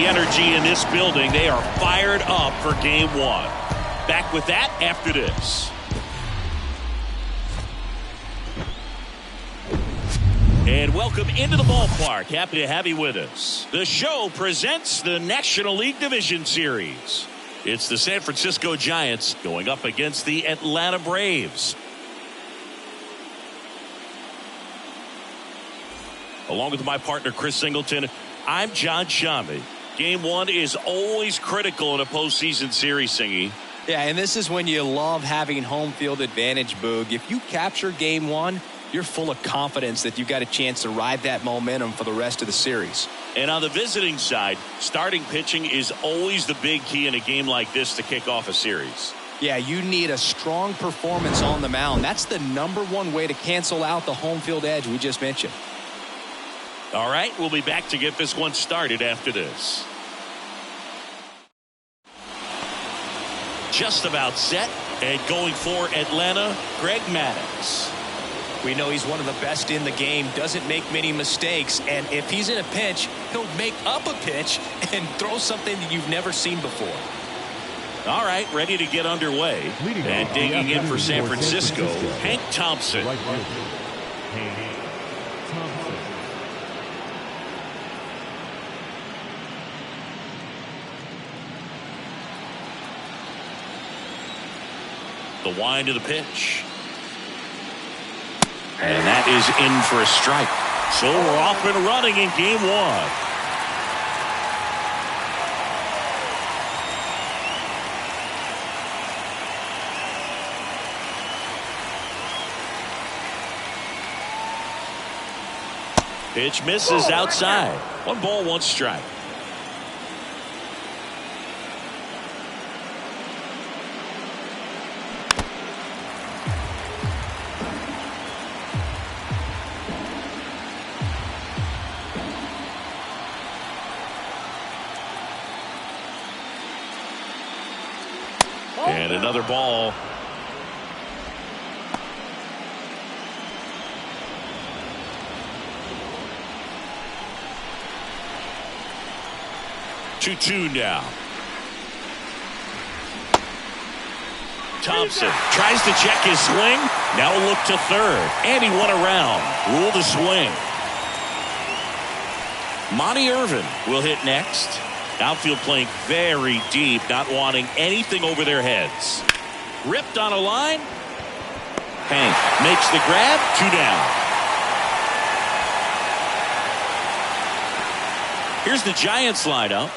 the energy in this building. They are fired up for game one. Back with that after this. And welcome into the ballpark. Happy to have you with us. The show presents the National League Division Series. It's the San Francisco Giants going up against the Atlanta Braves. Along with my partner, Chris Singleton, I'm John Shambi. Game one is always critical in a postseason series, Singy. Yeah, and this is when you love having home field advantage, Boog. If you capture game one, you're full of confidence that you've got a chance to ride that momentum for the rest of the series. And on the visiting side, starting pitching is always the big key in a game like this to kick off a series. Yeah, you need a strong performance on the mound. That's the #1 way to cancel out the home field edge we just mentioned. All right, we'll be back to get this one started after this. Just about set, and going for Atlanta, Greg Maddux. We know he's one of the best in the game, doesn't make many mistakes, and if he's in a pinch, he'll make up a pitch and throw something that you've never seen before. All right, ready to get underway. And digging in for San Francisco, Hank Thompson. The wind of the pitch. And that is in for a strike. So we're off and running in game one. Pitch misses outside. 1 ball, 1 strike. And another ball. Two now. Thompson tries to check his swing. Now a look to third. And he went around. Rule the swing. Monty Irvin will hit next. Outfield playing very deep, not wanting anything over their heads. Ripped on a line. Hank makes the grab. 2 down. Here's the Giants lineup.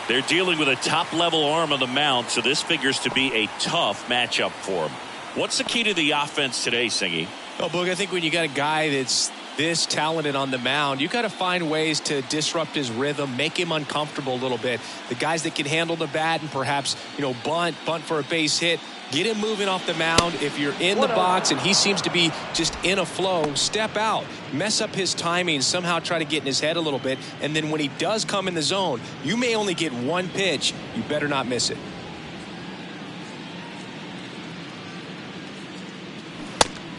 They're dealing with a top-level arm on the mound, so this figures to be a tough matchup for them. What's the key to the offense today, Singy? Well, Boog, I think when you got a guy that's this talented on the mound, you got to find ways to disrupt his rhythm, make him uncomfortable a little bit. The guys that can handle the bat and perhaps, bunt for a base hit, get him moving off the mound. If you're in the box and he seems to be just in a flow, step out, mess up his timing, somehow try to get in his head a little bit. And then when he does come in the zone, you may only get 1 pitch. You better not miss it.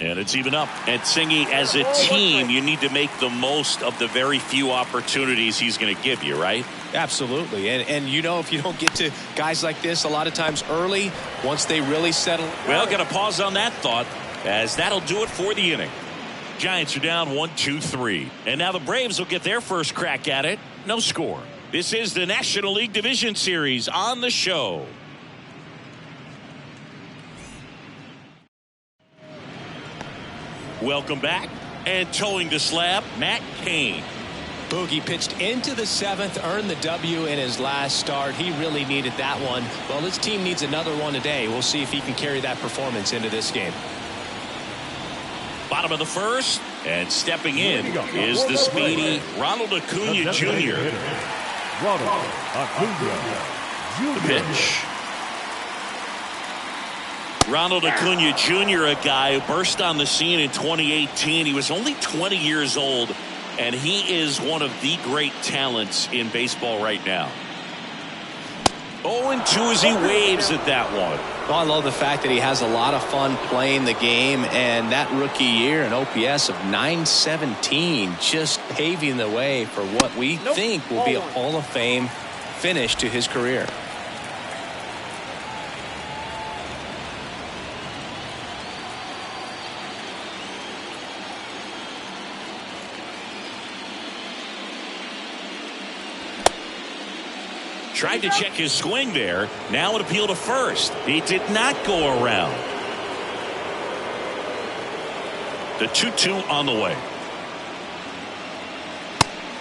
And it's even up. And Singy, as a team, you need to make the most of the very few opportunities he's going to give you, right? Absolutely. And if you don't get to guys like this a lot of times early, once they really settle. Well, got to pause on that thought, as that'll do it for the inning. Giants are down 1-2-3. And now the Braves will get their first crack at it. No score. This is the National League Division Series on the show. Welcome back. And towing the slab, Matt Cain. Boogie pitched into the 7th, earned the W in his last start. He really needed that one. Well, his team needs another one today. We'll see if he can carry that performance into this game. Bottom of the first, and stepping in is the speedy Ronald Acuna Jr. The pitch. Ronald Acuna Jr., a guy who burst on the scene in 2018. He was only 20 years old, and he is one of the great talents in baseball right now. 0-2 as he waves at that one. Well, I love the fact that he has a lot of fun playing the game, and that rookie year, an OPS of .917, just paving the way for what we think will be a Hall of Fame finish to his career. Tried to check his swing there. Now an appeal to first. He did not go around. The 2-2 on the way.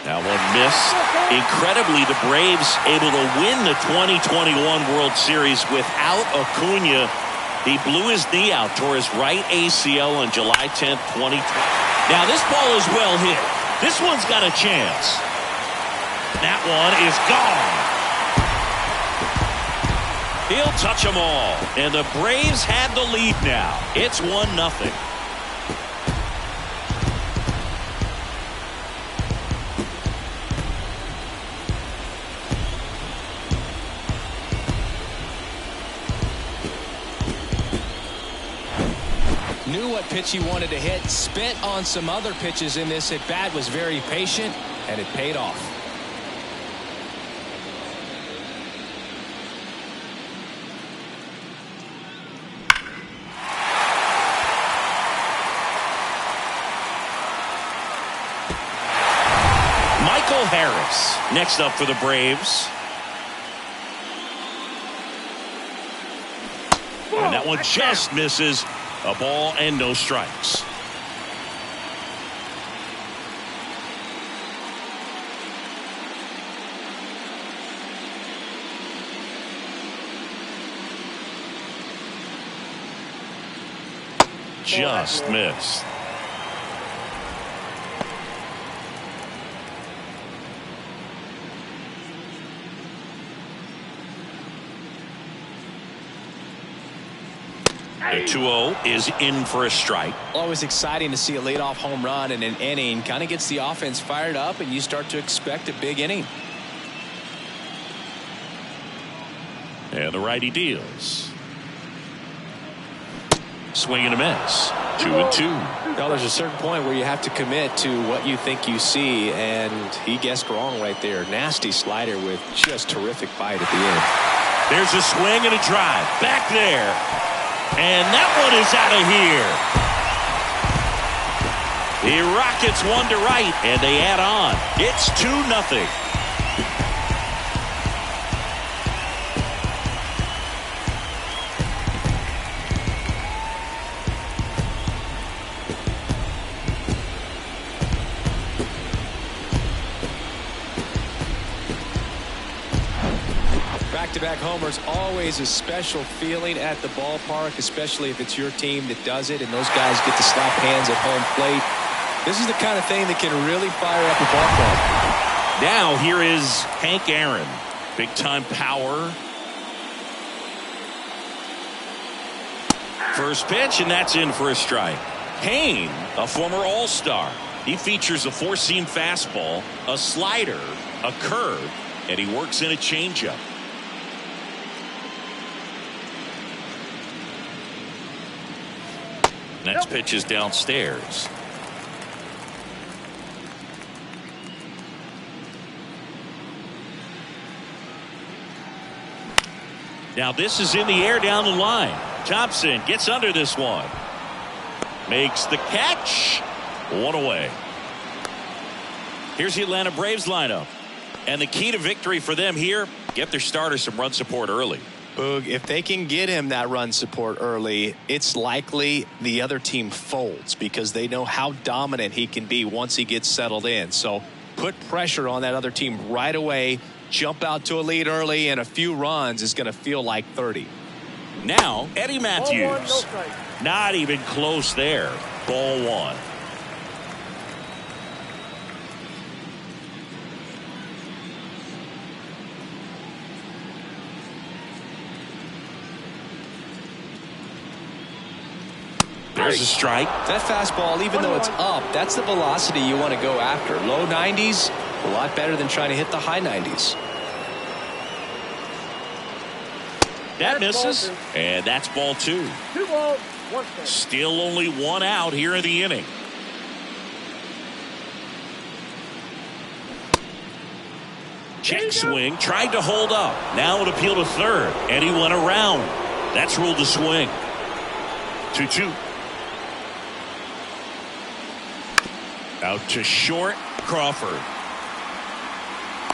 Now one missed. Incredibly, the Braves able to win the 2021 World Series without Acuna. He blew his knee out, tore his right ACL on July 10th, 2020. Now this ball is well hit. This one's got a chance. That one is gone. He'll touch them all. And the Braves have the lead now. It's 1-0. Knew what pitch he wanted to hit. Spent on some other pitches in this at bat. Was very patient, and it paid off. Harris next up for the Braves. And that one just misses. A ball and no strikes. Just missed. The 2-0 is in for a strike. Always exciting to see a leadoff home run in an inning. Kind of gets the offense fired up, and you start to expect a big inning. And the righty deals. Swing and a miss. 2-2. Well, there's a certain point where you have to commit to what you think you see, and he guessed wrong right there. Nasty slider with just terrific bite at the end. There's a swing and a drive. Back there. And that one is out of here. The Rockets one to right, and they add on. It's 2-0. Back-to-back homers, always a special feeling at the ballpark, especially if it's your team that does it and those guys get to slap hands at home plate. This is the kind of thing that can really fire up a ball club. Now here is Hank Aaron. Big-time power. First pitch, and that's in for a strike. Payne, a former All-Star. He features a four-seam fastball, a slider, a curve, and he works in a changeup. Next pitch is downstairs. Now this is in the air down the line. Thompson gets under this one. Makes the catch. One away. Here's the Atlanta Braves lineup. And the key to victory for them here, get their starter some run support early. Boog, if they can get him that run support early, it's likely the other team folds because they know how dominant he can be once he gets settled in. So put pressure on that other team right away. Jump out to a lead early, and a few runs is going to feel like 30. Now, Eddie Matthews. Not even close there. Ball one. There's a strike. That fastball, even though it's up, that's the velocity you want to go after. Low 90s, a lot better than trying to hit the high 90s. That misses, and that's ball two. 2 balls, 1 strike. Still only one out here in the inning. Check swing, tried to hold up. Now it appealed to third, and he went around. That's ruled a swing. 2-2. Out to short, Crawford.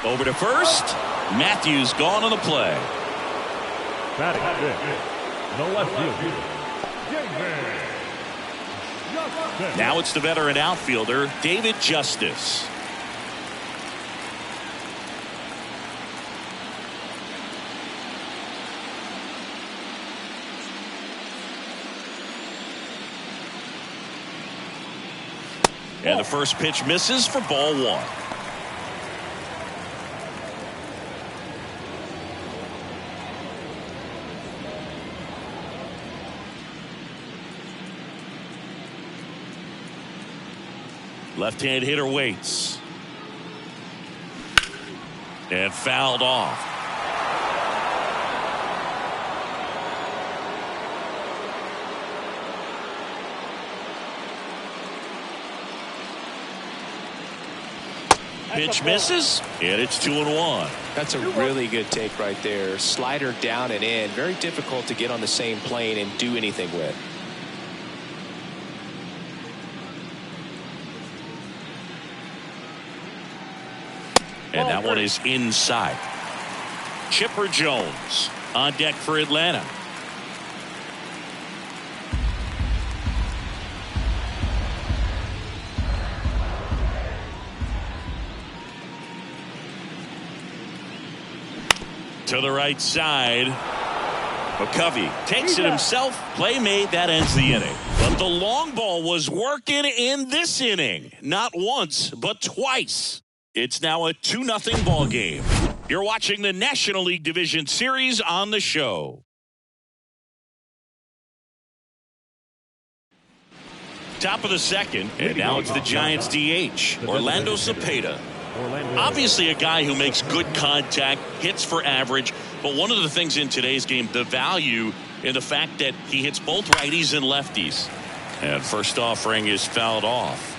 Over to first. Matthews gone on the play. Batting fifth. No left field. Now it's the veteran outfielder, David Justice. And the first pitch misses for ball one. Left-hand hitter waits. And fouled off. Pitch misses, and it's 2-1. That's a really good take right there. Slider down and in. Very difficult to get on the same plane and do anything with. And that one is inside. Chipper Jones on deck for Atlanta. To the right side. McCovey takes it himself. Play made. That ends the inning. But the long ball was working in this inning. Not once, but twice. It's now a 2-0 ball game. You're watching the National League Division Series on the show. Top of the second, and now it's the Giants DH, Orlando Cepeda. Obviously a guy who makes good contact, hits for average, but one of the things in today's game, the value in the fact that he hits both righties and lefties. And first offering is fouled off.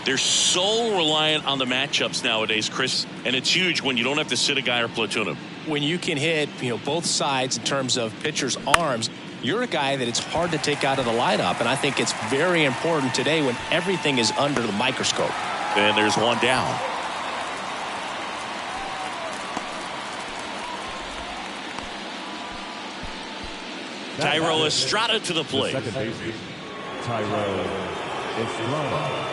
They're so reliant on the matchups nowadays, Chris, and it's huge when you don't have to sit a guy or platoon him. When you can hit, both sides in terms of pitchers' arms, you're a guy that it's hard to take out of the lineup, and I think it's very important today when everything is under the microscope. And there's one down. Thairo Estrada to the plate. Second baseman, Thairo Estrada.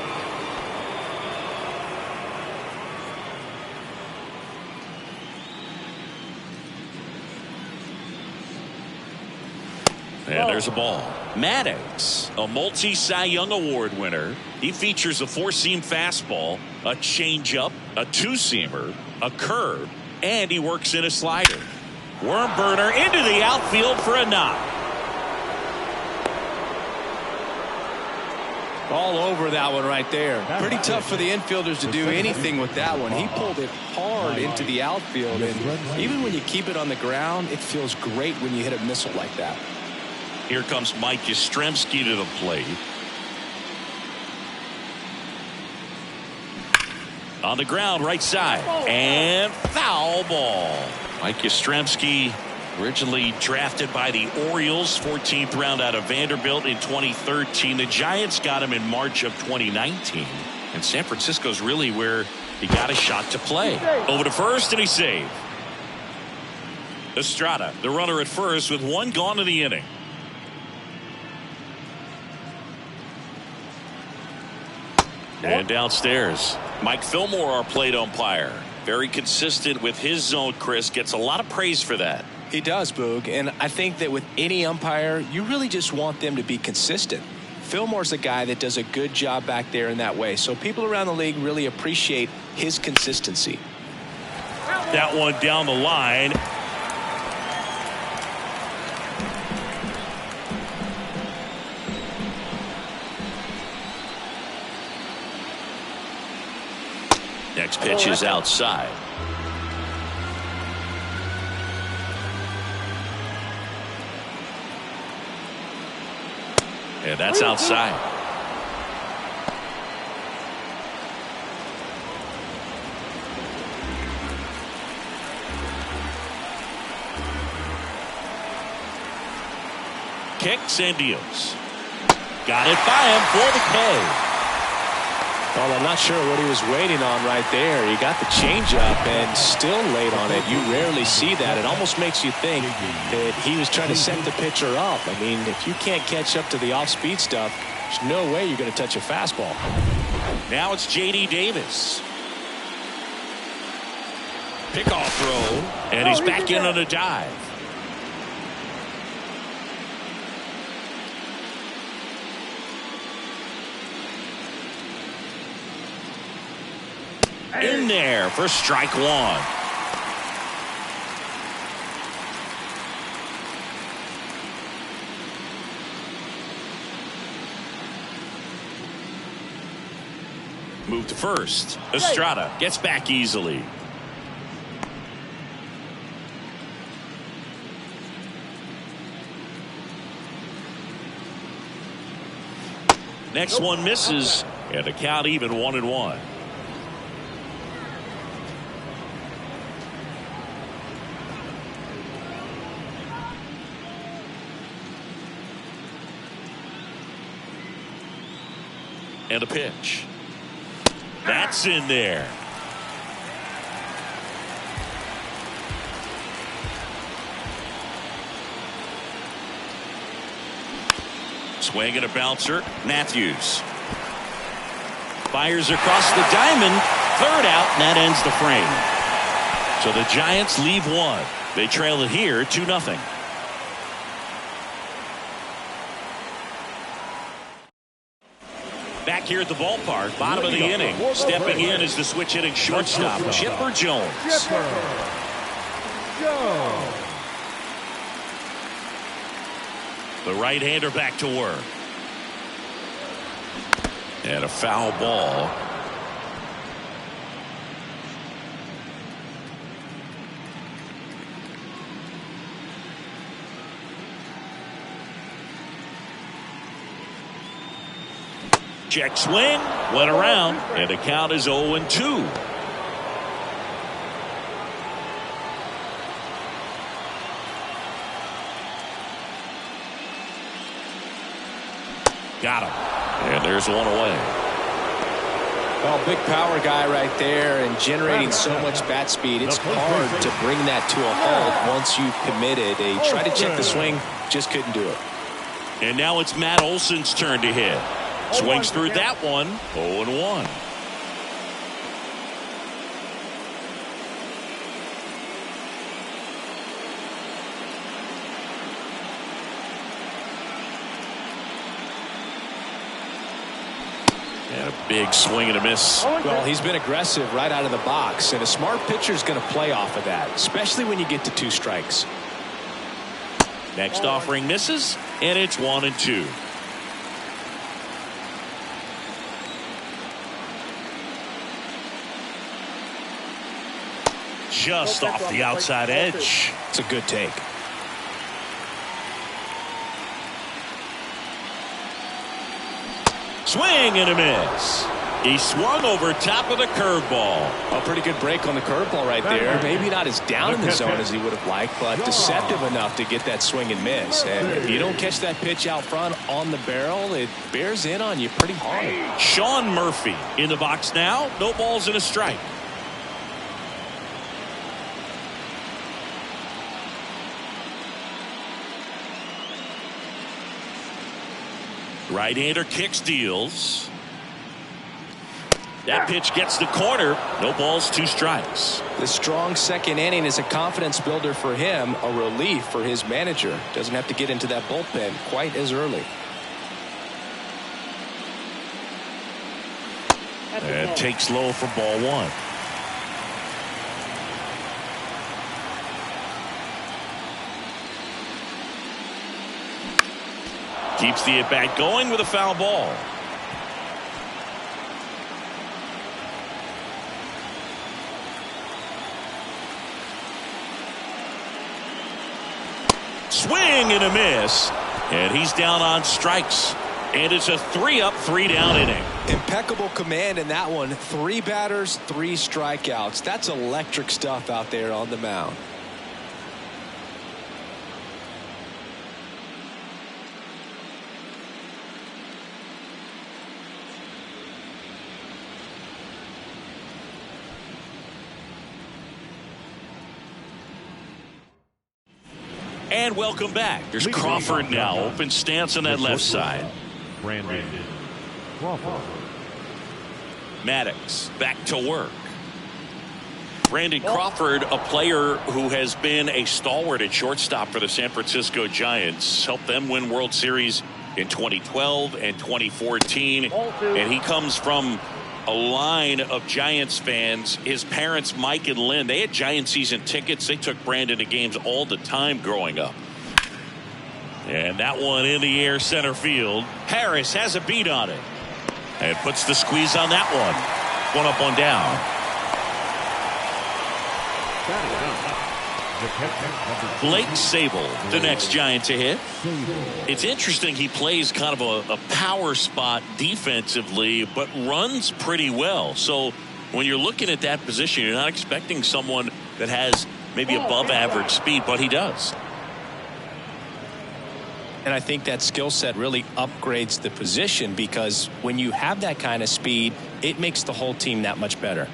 And there's a ball. Maddox, a multi-Cy Young Award winner. He features a four-seam fastball, a changeup, a two-seamer, a curve, and he works in a slider. Worm burner into the outfield for a knock. All over that one right there. Pretty tough for the infielders to do anything with that one. He pulled it hard into the outfield, and even when you keep it on the ground, it feels great when you hit a missile like that. Here comes Mike Yastrzemski to the plate. On the ground, right side. And foul ball. Mike Yastrzemski, originally drafted by the Orioles, 14th round out of Vanderbilt in 2013. The Giants got him in March of 2019. And San Francisco's really where he got a shot to play. Over to first, and he saved. Estrada, the runner at first, with one gone in the inning. And downstairs, Mike Fillmore, our plate umpire. Very consistent with his zone, Chris. Gets a lot of praise for that. He does, Boog. And I think that with any umpire, you really just want them to be consistent. Fillmore's a guy that does a good job back there in that way. So people around the league really appreciate his consistency. That one down the line. Next pitch is outside. And that's outside. kicks and deals. Got it by him for the K. Well, I'm not sure what he was waiting on right there. He got the changeup and still late on it. You rarely see that. It almost makes you think that he was trying to set the pitcher up. I mean, if you can't catch up to the off-speed stuff, there's no way you're going to touch a fastball. Now it's J.D. Davis. Pickoff throw, and he's back in on a dive. In there for strike one. Move to first. Estrada gets back easily. Next one misses, and the count even 1-1. And a pitch. That's in there. Swing and a bouncer. Matthews fires across the diamond. Third out, and that ends the frame. So the Giants leave one. They trail it here 2-0. Back here at the ballpark, bottom of the inning. Stepping in is the switch hitting shortstop, Chipper Jones. The right-hander back to work. And a foul ball. Check swing, went around, and the count is 0-2. Got him. And there's one away. Well, big power guy right there and generating so much bat speed. It's hard to bring that to a halt once you've committed. They tried to check the swing, just couldn't do it. And now it's Matt Olson's turn to hit. Swings through that one. 0-1. And a big swing and a miss. Well, he's been aggressive right out of the box, and a smart pitcher is going to play off of that, especially when you get to 2 strikes. Next offering misses, and it's 1-2. Just off the outside edge. It's a good take. Swing and a miss. He swung over top of the curveball. A pretty good break on the curveball right there. Maybe not as down in the zone as he would have liked, but deceptive enough to get that swing and miss. And if you don't catch that pitch out front on the barrel, it bears in on you pretty hard. Sean Murphy in the box now. No balls and a strike. Right-hander kicks, deals. That pitch gets the corner. No balls, 2 strikes. The strong second inning is a confidence builder for him, a relief for his manager. Doesn't have to get into that bullpen quite as early. And takes low for ball 1. Keeps the at-bat going with a foul ball. Swing and a miss. And he's down on strikes. And it's a 3-up, 3-down inning. Impeccable command in that one. 3 batters, 3 strikeouts. That's electric stuff out there on the mound. And welcome back. There's Crawford now. Open stance on that left side. Brandon Crawford. Maddox back to work. Brandon Crawford, a player who has been a stalwart at shortstop for the San Francisco Giants, helped them win World Series in 2012 and 2014. And he comes from a line of Giants fans. His parents, Mike and Lynn, they had Giant season tickets. They took Brandon to games all the time growing up. And that one in the air center field. Harris has a beat on it and puts the squeeze on that one. One up, one down. Blake Sable, the next Giant to hit. It's interesting, he plays kind of a power spot defensively, but runs pretty well. So when you're looking at that position, you're not expecting someone that has maybe above average speed, but he does. And I think that skill set really upgrades the position, because when you have that kind of speed, it makes the whole team that much better.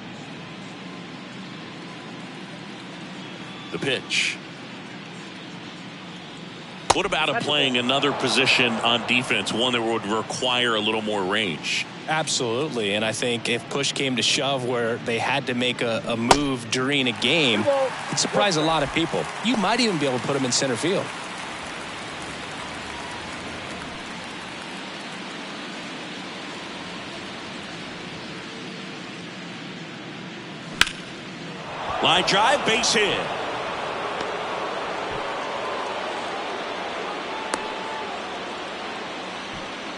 The pitch. What about him playing another position on defense, one that would require a little more range? Absolutely. And I think if push came to shove where they had to make a move during a game, it'd surprise a lot of people. You might even be able to put him in center field. Line drive, base hit.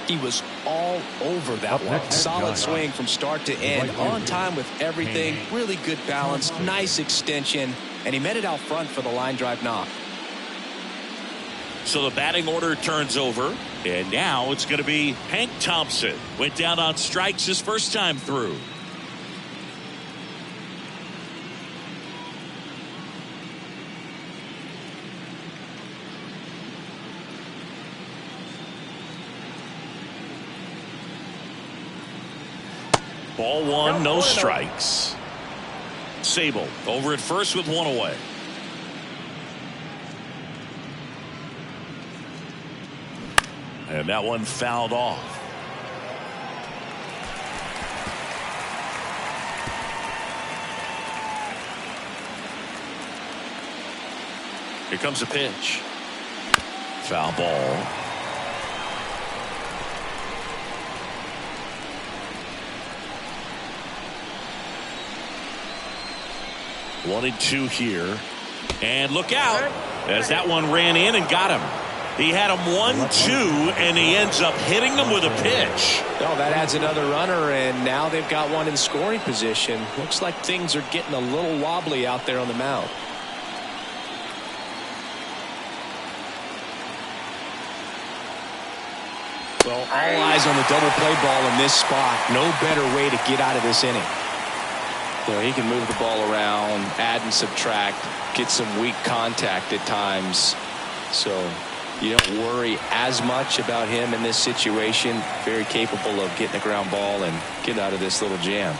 He was all over that one. Solid swing from start to end. On time with everything. Really good balance. Nice extension. And he met it out front for the line drive knock. So the batting order turns over. And now it's going to be Hank Thompson. Went down on strikes his first time through. Ball one, no strikes. Sable over at first with one away. And that one fouled off. Here comes a pitch. Foul ball. One and two here. And look out, as that one ran in and got him. He had him 1-2, and he ends up hitting them with a pitch. Oh, that adds another runner, and now they've got one in scoring position. Looks like things are getting a little wobbly out there on the mound. Well, all eyes on the double play ball in this spot. No better way to get out of this inning. You know, he can move the ball around, add and subtract, get some weak contact at times. So you don't worry as much about him in this situation. Very capable of getting a ground ball and get out of this little jam.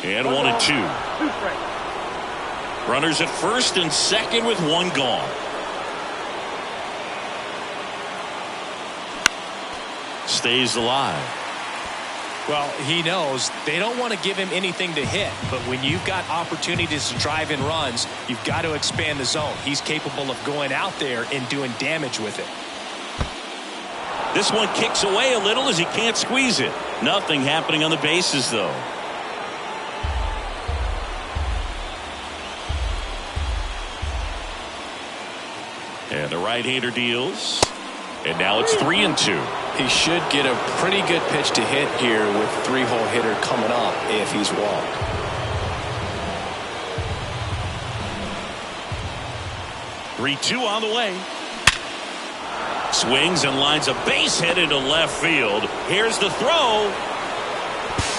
And 1-2. Runners at first and second with one gone. Stays alive. Well, he knows they don't want to give him anything to hit, but when you've got opportunities to drive in runs, you've got to expand the zone. He's capable of going out there and doing damage with it. This one kicks away a little as he can't squeeze it. Nothing happening on the bases, though. And the right-hander deals. And now it's 3-2. He should get a pretty good pitch to hit here with three-hole hitter coming up if he's walked. Three-two on the way. Swings and lines a base hit into left field. Here's the throw.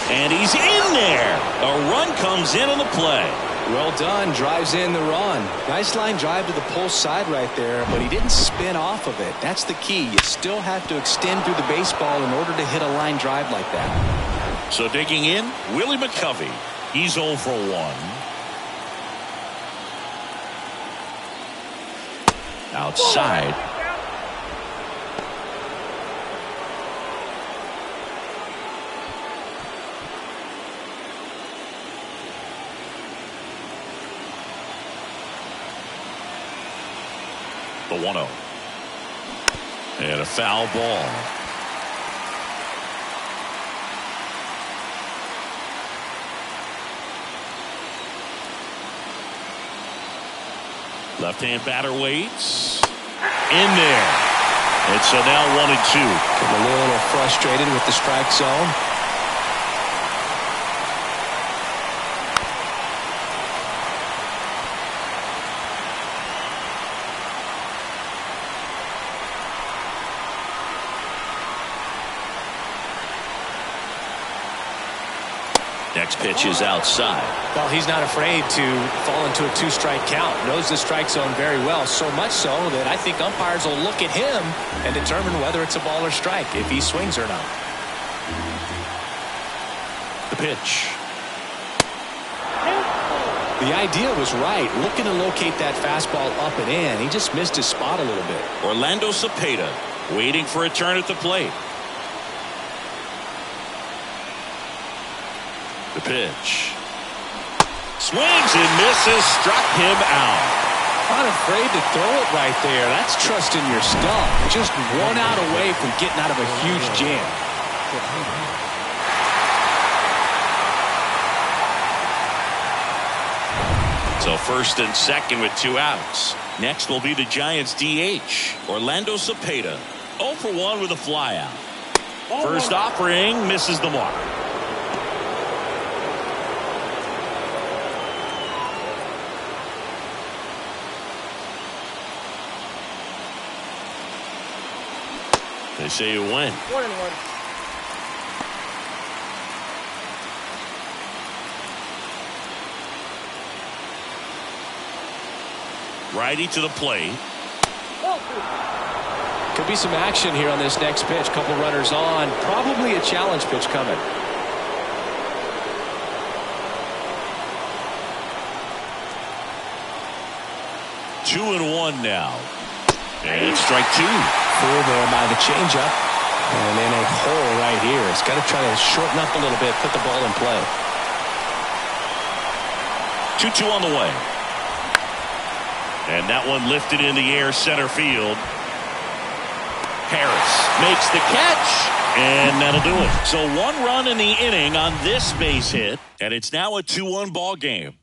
And he's in there. A run comes in on the play. Well done. Drives in the run. Nice line drive to the pull side right there, but he didn't spin off of it. That's the key. You still have to extend through the baseball in order to hit a line drive like that. So digging in, Willie McCovey. He's 0 for 1. Outside. The 1-0. And a foul ball. Left-hand batter waits. In there. And so now 1-2. Getting a little frustrated with the strike zone. Next pitch is outside. Well, he's not afraid to fall into a 2-strike count. Knows the strike zone very well, so much so that I think umpires will look at him and determine whether it's a ball or strike, if he swings or not. The pitch. The idea was right, looking to locate that fastball up and in. He just missed his spot a little bit. Orlando Cepeda waiting for a turn at the plate. The pitch. Swings and misses, struck him out. Not afraid to throw it right there. That's trusting your stuff. Just 1 out away from getting out of a huge jam. So first and second with 2 outs. Next will be the Giants DH, Orlando Cepeda. 0 for 1 with a flyout. First offering misses the mark. They say you win. 1-1. Righty to the plate. Could be some action here on this next pitch. Couple runners on. Probably a challenge pitch coming. Two and one now. And it's strike 2. Full there by the changeup. And in a hole right here. It's got to try to shorten up a little bit, put the ball in play. 2-2 on the way. And that one lifted in the air center field. Harris makes the catch. And that'll do it. So 1 run in the inning on this base hit. And it's now a 2-1 ball game.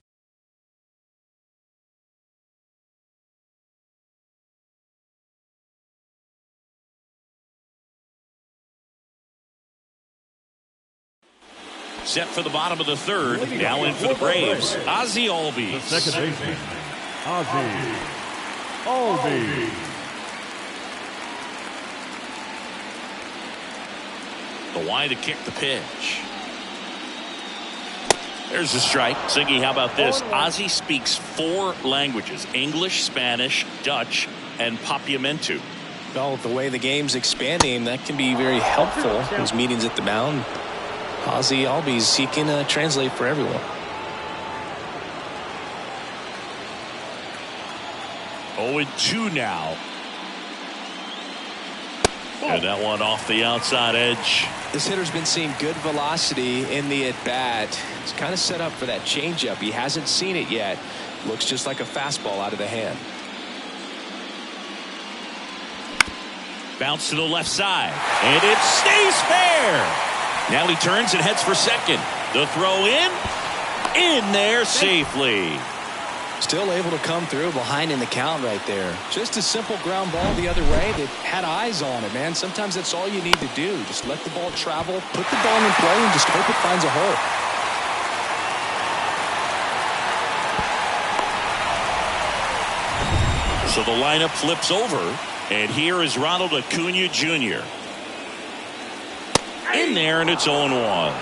Set for the bottom of the third. Now in for the Braves, Ozzie Albies. Second baseman, Ozzie Albies. The wide to kick the pitch. There's a strike. Siggy, how about this? Ozzie speaks 4 languages: English, Spanish, Dutch, and Papiamentu. Well, the way the game's expanding, that can be very helpful. Those meetings at the mound. Ozzie Albies, he can translate for everyone. 0-2 now. And that one off the outside edge. This hitter's been seeing good velocity in the at-bat. It's kind of set up for that changeup. He hasn't seen it yet. Looks just like a fastball out of the hand. Bounce to the left side. And it stays fair. Now he turns and heads for second. The throw in there safely. Still able to come through behind in the count right there. Just a simple ground ball the other way that had eyes on it, man. Sometimes that's all you need to do. Just let the ball travel, put the ball in play, and just hope it finds a hole. So the lineup flips over, and here is Ronald Acuna Jr. In there, and it's 0-1.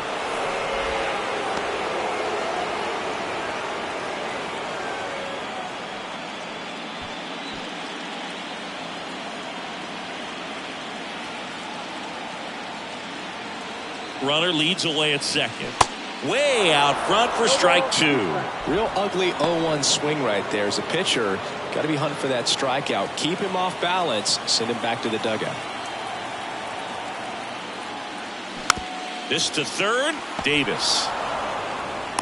Runner leads away at second. Way out front for strike 2. Real ugly 0-1 swing right there. As a pitcher, got to be hunting for that strikeout. Keep him off balance. Send him back to the dugout. This to third. Davis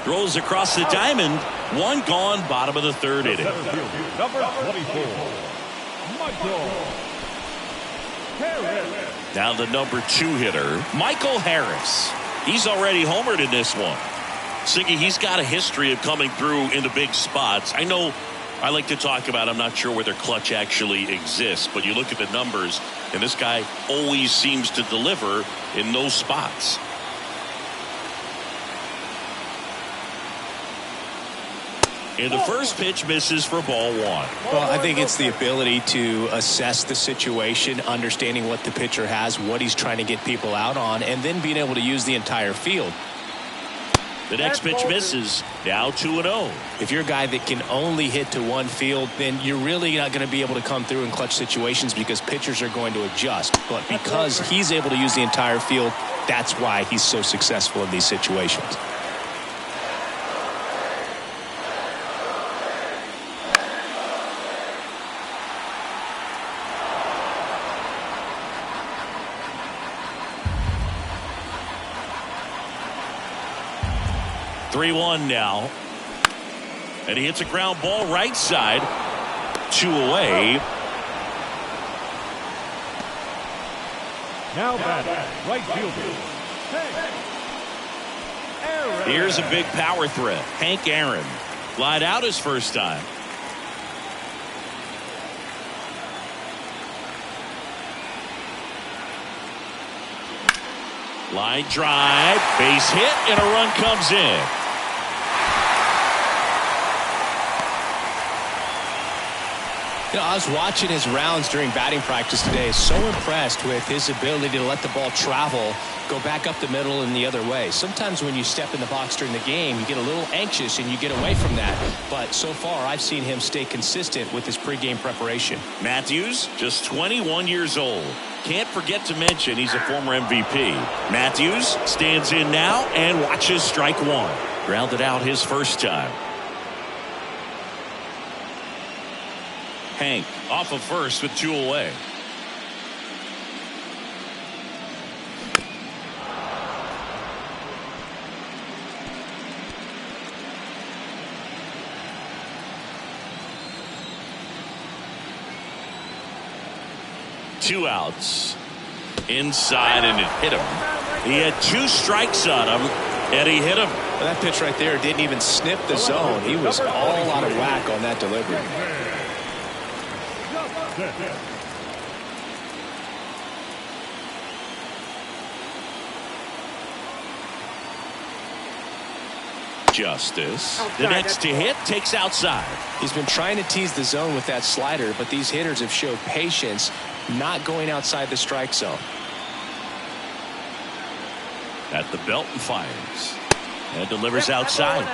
throws across the diamond. One gone, bottom of the third inning. Number 24, Michael Harris. Now the number 2 hitter, Michael Harris. He's already homered in this one. Siggy, he's got a history of coming through into big spots. I know I like to talk about, I'm not sure whether clutch actually exists, but you look at the numbers, and this guy always seems to deliver in those spots. And the first pitch misses for ball 1. Well, I think it's the ability to assess the situation, understanding what the pitcher has, what he's trying to get people out on, and then being able to use the entire field. The next pitch misses. Now 2-0. If you're a guy that can only hit to one field, then you're really not going to be able to come through in clutch situations because pitchers are going to adjust. But because he's able to use the entire field, that's why he's so successful in these situations. Three-one now. And he hits a ground ball right side. 2 away. Now batting, right fielder, Hank Aaron. Here's a big power threat. Hank Aaron. Lied out his first time. Line drive, base hit, and a run comes in. You know, I was watching his rounds during batting practice today. So impressed with his ability to let the ball travel, go back up the middle and the other way. Sometimes when you step in the box during the game, you get a little anxious and you get away from that. But so far, I've seen him stay consistent with his pregame preparation. Matthews, just 21 years old. Can't forget to mention he's a former MVP. Matthews stands in now and watches strike 1. Grounded out his first time. Hank off of first with 2 away. Two outs. Inside, and it hit him. He had 2 strikes on him, and he hit him. Well, that pitch right there didn't even snip the zone. He was all out of whack on that delivery. Justice. The next to hit takes outside. He's been trying to tease the zone with that slider, but these hitters have showed patience, not going outside the strike zone. At the belt and fires. And delivers outside.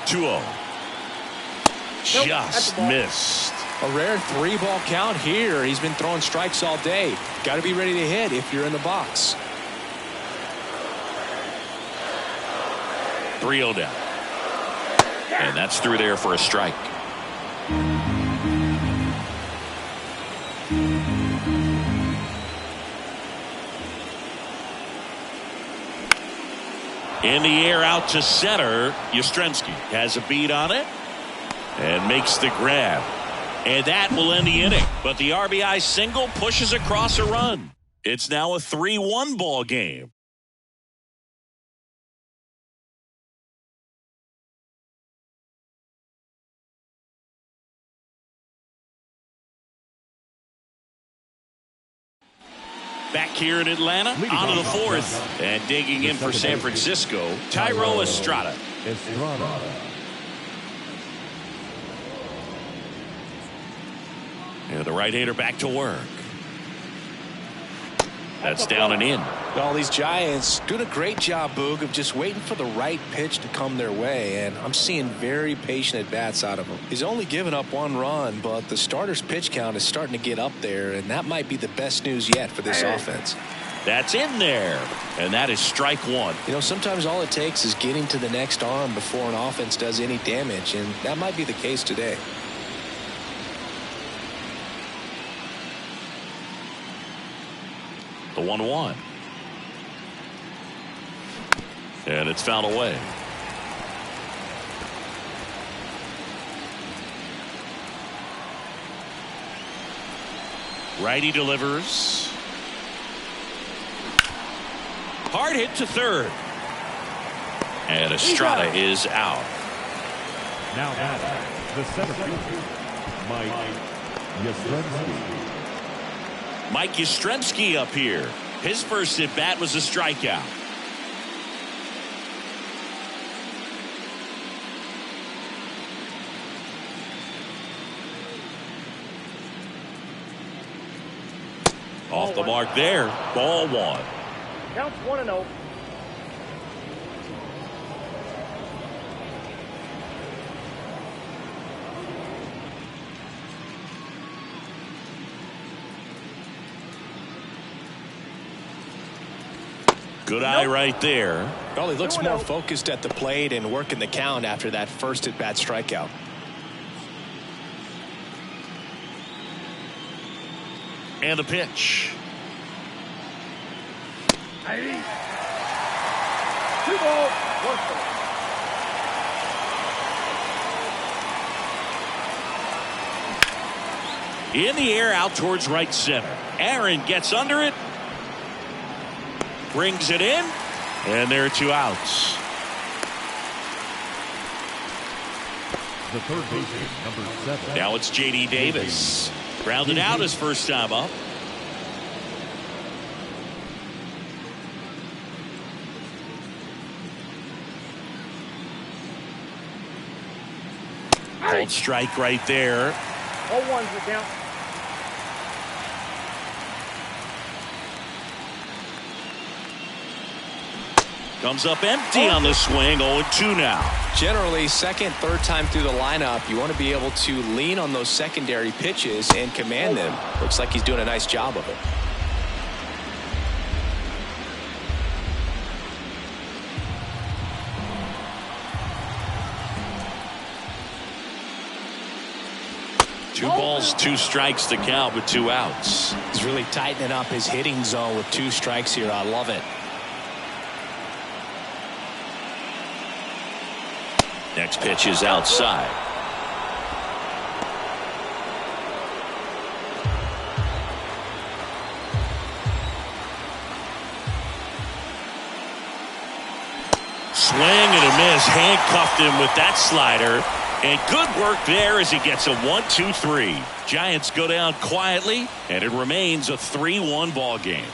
Two-0. Just missed. A rare 3-ball count here. He's been throwing strikes all day. Got to be ready to hit if you're in the box. 3-0 down. And that's through there for a strike. In the air out to center. Yastrzemski has a beat on it and makes the grab. And that will end the inning. But the RBI single pushes across a run. It's now a 3-1 ball game. Back here in Atlanta, on to the fourth. And digging in for San Francisco, Thairo Estrada. And the right-hander back to work. That's down and in. All these Giants doing a great job, Boog, of just waiting for the right pitch to come their way, and I'm seeing very patient at-bats out of him. He's only given up 1 run, but the starter's pitch count is starting to get up there, and that might be the best news yet for this offense. That's in there, and that is strike 1. You know, sometimes all it takes is getting to the next arm before an offense does any damage, and that might be the case today. The 1-1. And it's fouled away. Righty delivers. Hard hit to third. And Estrada is out. Now that's the center fielder, Mike Yastrzemski. Mike Yastrzemski up here. His first at bat was a strikeout. Off the mark there. Ball 1. Counts 1-0. Good eye right there. Well, he looks more focused at the plate and working the count after that first at-bat strikeout. And the pitch. 2 balls, 1 strike. In the air out towards right center. Aaron gets under it. Brings it in. And there are 2 outs. The third baseman, number 7. Now it's J.D. Davis. Grounded out his first time up. Called strike right there. All 1's the count. Comes up empty on the swing. 0-2 now. Generally, second, third time through the lineup, you want to be able to lean on those secondary pitches and command them. Looks like he's doing a nice job of it. Two balls, 2 strikes to count with 2 outs. He's really tightening up his hitting zone with 2 strikes here. I love it. Next pitch is outside. Swing and a miss. Handcuffed him with that slider. And good work there as he gets a 1-2-3. Giants go down quietly, and it remains a 3-1 ball game.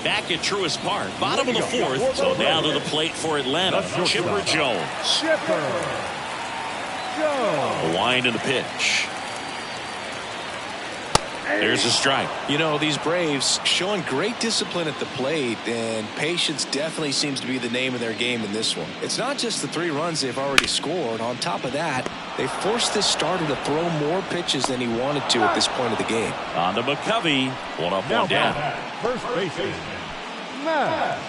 Back at Truist Park, bottom of the 4th. So now to the plate for Atlanta, Chipper Jones. A wind in the pitch. There's a strike. You know, these Braves showing great discipline at the plate, and patience definitely seems to be the name of their game in this one. It's not just the 3 runs they've already scored. On top of that, they forced this starter to throw more pitches than he wanted to at this point of the game. On to McCovey. 1 up, 1 down. First baseman, Matt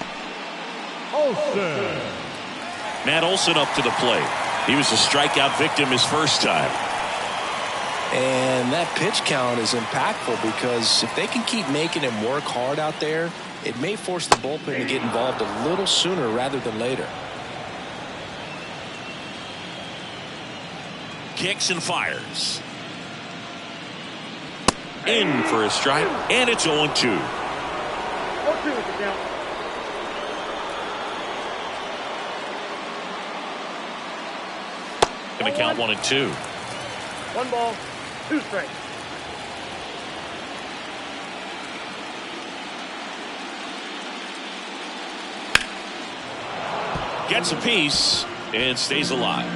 Olson. Matt Olson up to the plate. He was a strikeout victim his first time. And that pitch count is impactful because if they can keep making him work hard out there, it may force the bullpen to get involved a little sooner rather than later. Kicks and fires. In for a strike, and it's 0-2. 0-2 is the count. Going to count 1 and 2. 1 ball, 2 strikes. Gets a piece and stays alive.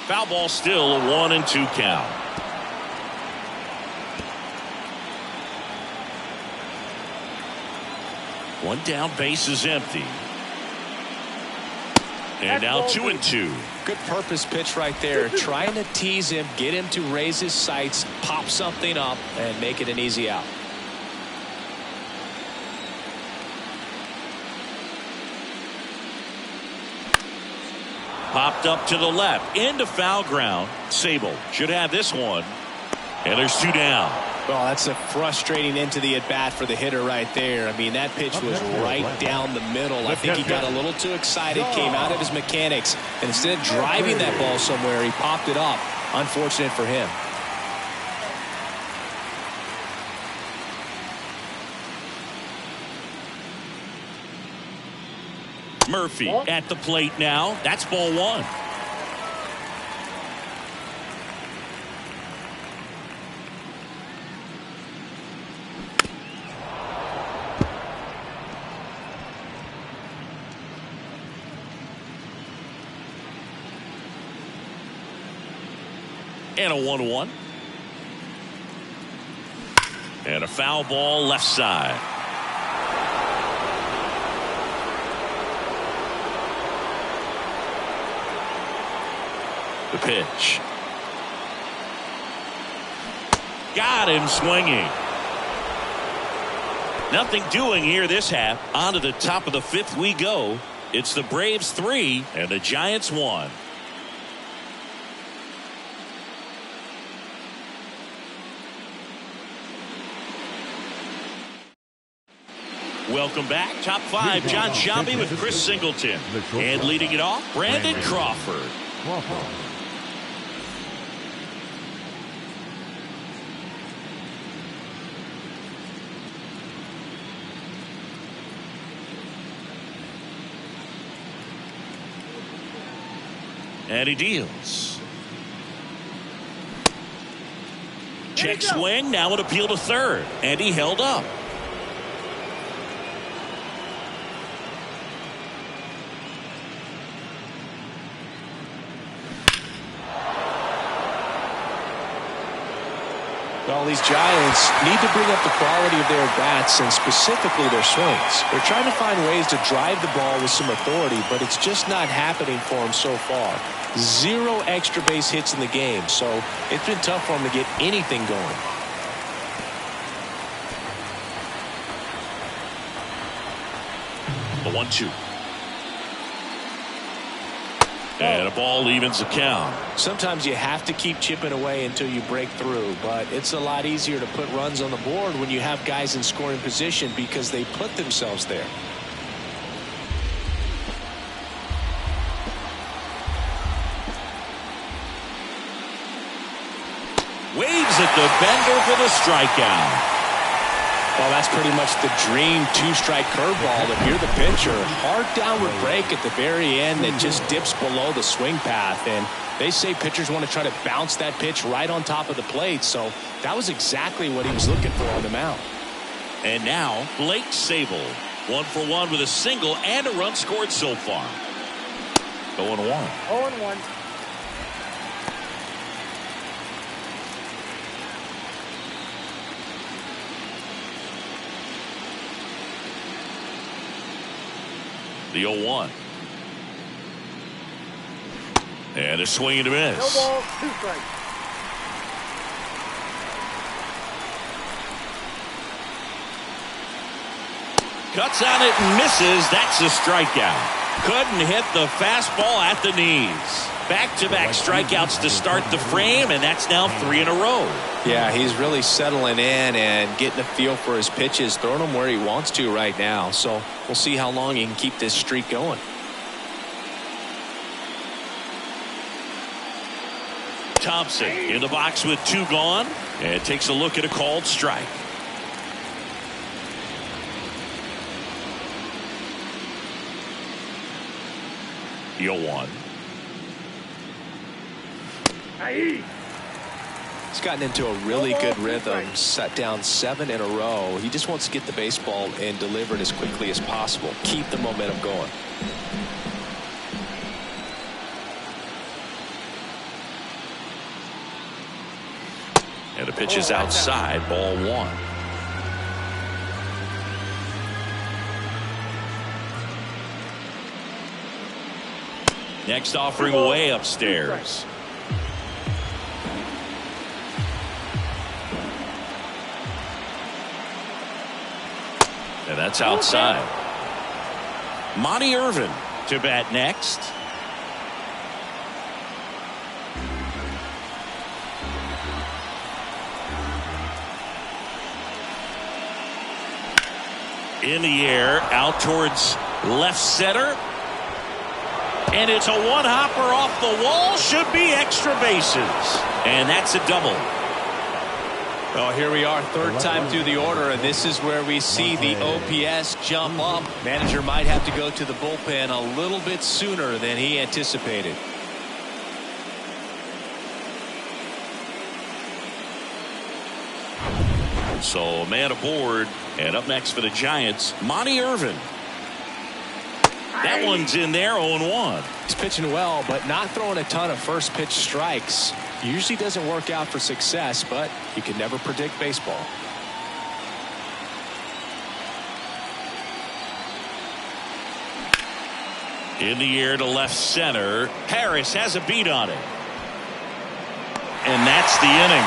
Foul ball, still a 1-2 count. One down, base is empty. And now 2-2. Good purpose pitch right there. Trying to tease him, get him to raise his sights, pop something up, and make it an easy out. Popped up to the left, into foul ground. Sable should have this one. And there's 2 down. Well, that's a frustrating end to the at-bat for the hitter right there. I mean, that pitch was right down the middle. I think he got a little too excited, came out of his mechanics, and instead of driving that ball somewhere, he popped it up. Unfortunate for him. Murphy at the plate now. That's ball 1. And a 1-1. And a foul ball left side. The pitch. Got him swinging. Nothing doing here this half. On to the top of the 5th we go. It's the Braves 3 and the Giants 1. Welcome back. Top 5, John Sciambi with Chris Singleton. And leading it off, Brandon Crawford. And he deals. Check swing. Now an appeal to third. And he held up. Well, these Giants need to bring up the quality of their bats and specifically their swings. They're trying to find ways to drive the ball with some authority, but it's just not happening for them so far. 0 extra base hits in the game, so it's been tough for them to get anything going. The 1-2. And a ball evens the count. Sometimes you have to keep chipping away until you break through, but it's a lot easier to put runs on the board when you have guys in scoring position because they put themselves there. Waves at the bender for the strikeout. Well, that's pretty much the dream 2-strike curveball. If you're the pitcher, hard downward break at the very end that just dips below the swing path. And they say pitchers want to try to bounce that pitch right on top of the plate. So that was exactly what he was looking for on the mound. And now Blake Sable, 1 for 1 with a single and a run scored so far. 0-1. 0-1. The 0-1. And a swing and a miss. No ball, 2 strikes. Cuts on it and misses. That's a strikeout. Couldn't hit the fastball at the knees. Back-to-back strikeouts to start the frame, and that's now 3 in a row. Yeah, he's really settling in and getting a feel for his pitches, throwing them where he wants to right now. So we'll see how long he can keep this streak going. Thompson in the box with 2 gone, and takes a look at a called strike. The 0-1. He's gotten into a really good rhythm, set down 7 in a row. He just wants to get the baseball and deliver it as quickly as possible. Keep the momentum going. And the pitch is outside, ball one. Next offering way upstairs. And that's outside. Monty Irvin to bat next. In the air, out towards left center. And it's a one-hopper off the wall. Should be extra bases. And that's a double. Well, here we are, third time through the order, and this is where we see the OPS jump up. Manager might have to go to the bullpen a little bit sooner than he anticipated. So, man aboard. And up next for the Giants, Monty Irvin. That one's in there, 0-1. He's pitching well, but not throwing a ton of first pitch strikes. Usually doesn't work out for success, but you can never predict baseball. In the air to left center. Harris has a beat on it. And that's the inning.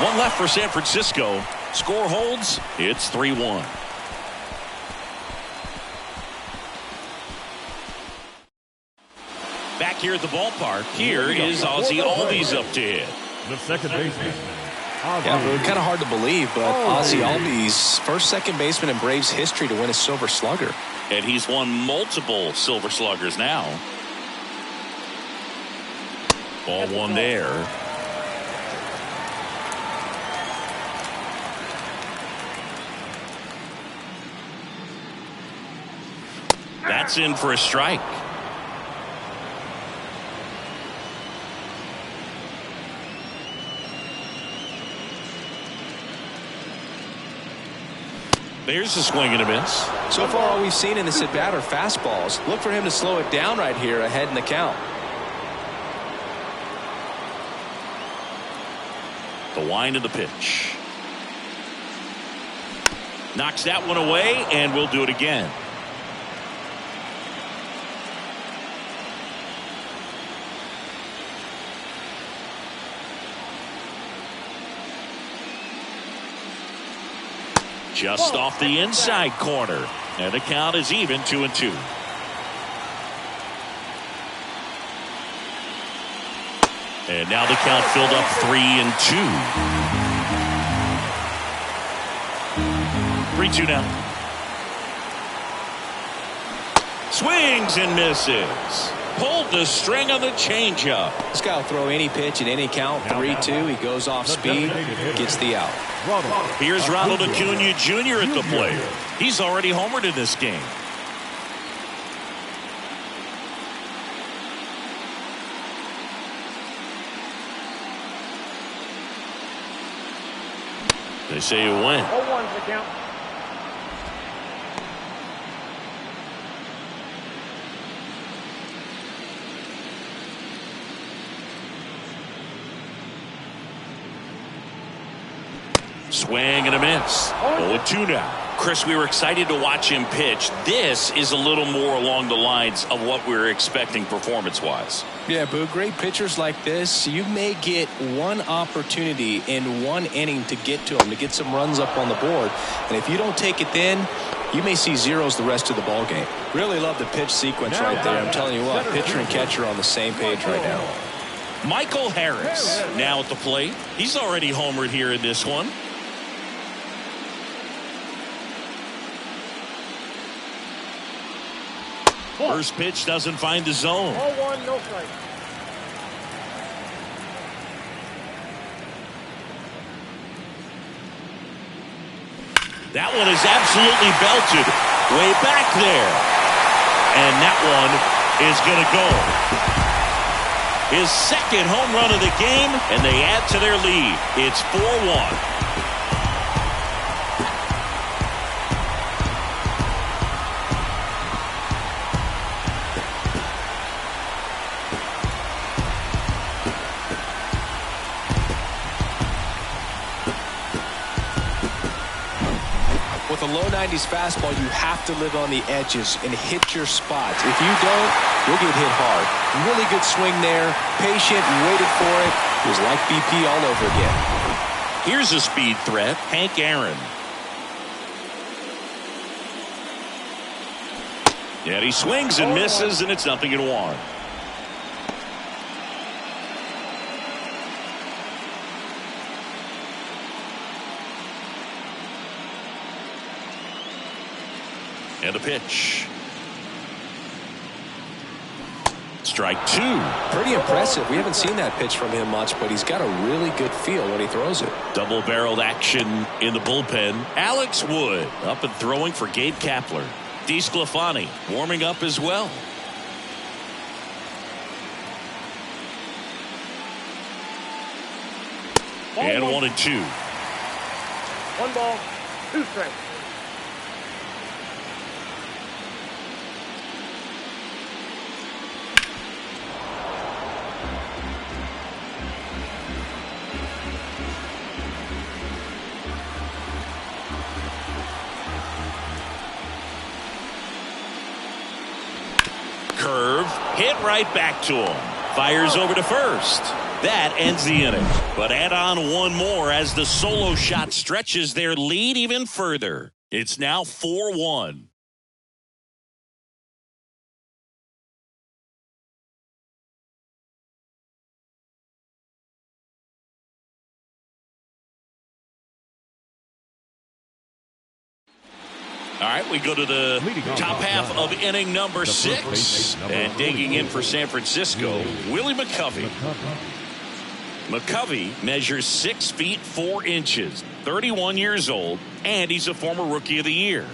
One left for San Francisco. Score holds. It's 3-1. Back here at the ballpark, here is Ozzie Albies up to hit. The second baseman. Yeah, kind of hard to believe, but Ozzie Albies, first second baseman in Braves history to win a Silver Slugger. And he's won multiple Silver Sluggers now. Ball one there. That's in for a strike. There's a swing and a miss. So far, all we've seen in this at bat are fastballs. Look for him to slow it down right here ahead in the count. The wind of the pitch. Knocks that one away, and we'll do it again. Just off the inside corner. And the count is even 2-2. And now the count filled up 3-2. 3-2 now. Swings and misses. Pulled the string on the changeup. This guy will throw any pitch in any count. 3-2. He goes off speed, gets the out. Here's Ronald Acuna Jr. at the plate. He's already homered in this game. They say you win. 0-1's the count. Swing and a miss. 0-2 now. Chris, we were excited to watch him pitch. This is a little more along the lines of what we were expecting performance-wise. Yeah, Boo, great pitchers like this, you may get one opportunity in one inning to get to them, to get some runs up on the board. And if you don't take it then, you may see zeros the rest of the ball game. Really love the pitch sequence right there. I'm telling you what, pitcher and catcher on the same page right now. Michael Harris now at the plate. He's already homered here in this one. First pitch doesn't find the zone. 0-1, no strike. That one is absolutely belted way back there. And that one is going to go. His second home run of the game, and they add to their lead. It's 4-1. With a low 90s fastball, you have to live on the edges and hit your spots. If you don't, you'll get hit hard. Really good swing there. Patient, waited for it. It was like BP all over again. Here's a speed threat, Hank Aaron. And he swings and misses, and it's 0-1. And a pitch. Strike two. Pretty impressive. We haven't seen that pitch from him much, but he's got a really good feel when he throws it. Double-barreled action in the bullpen. Alex Wood up and throwing for Gabe Kapler. DeSclafani warming up as well. And 1-2. 1 ball, 2 strikes. Curve hit right back to him. Fires over to first. That ends the inning. But add on one more as the solo shot stretches their lead even further. It's now 4-1. All right, we go to the top half of inning number 6. And digging in for San Francisco, Willie McCovey. McCovey measures 6 feet 4 inches, 31 years old, and he's a former Rookie of the Year.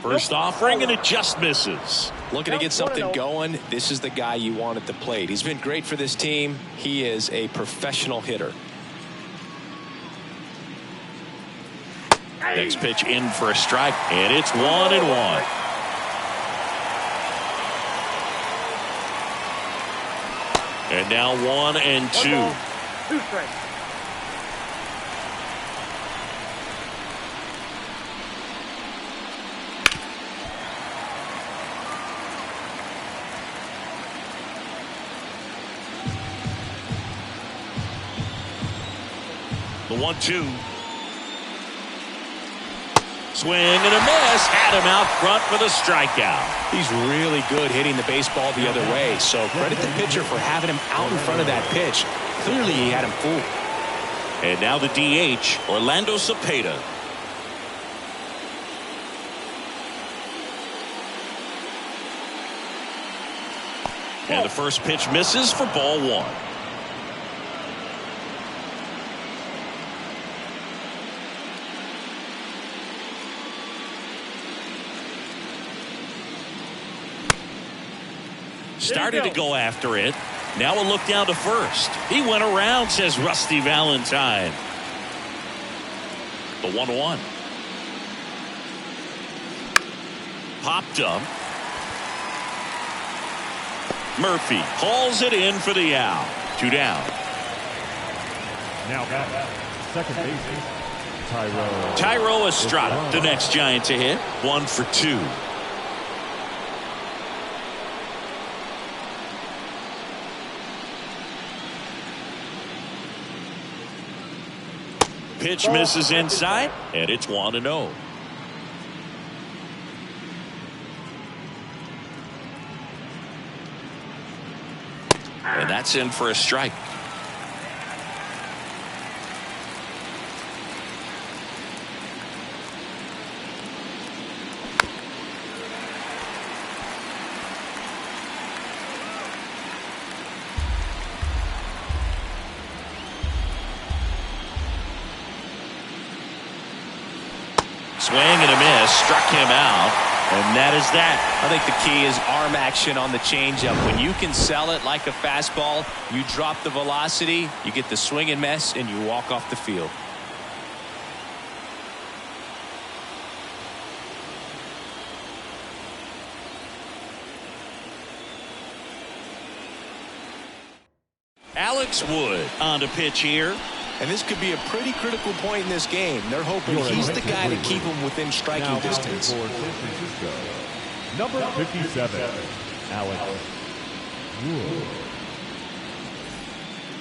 First offering, and it just misses. Looking to get something going, this is the guy you want at the plate. He's been great for this team. He is a professional hitter. Next pitch in for a strike, and it's 1-1. And now 1-2. 2 strikes. The 1-2. Swing and a miss. Had him out front for the strikeout. He's really good hitting the baseball the other way, so credit the pitcher for having him out in front of that pitch. Clearly he had him fooled. And now the DH, Orlando Cepeda. And the first pitch misses for ball 1. Started to go after it. Now a look down to first. He went around, says Rusty Valentine. The 1-1. Popped up. Murphy hauls it in for the out. 2 down. Now back, second baseman, Tyro. Tyro Estrada, the next Giant to hit. 1 for 2. Pitch misses inside, and it's 1-0. And that's in for a strike. Swing and a miss, struck him out, and that is that. I think the key is arm action on the changeup. When you can sell it like a fastball, you drop the velocity, you get the swing and miss, and you walk off the field. Alex Wood on to pitch here. And this could be a pretty critical point in this game. They're hoping he's the guy to keep them within striking distance. For San Francisco, number 57, Alex Wood.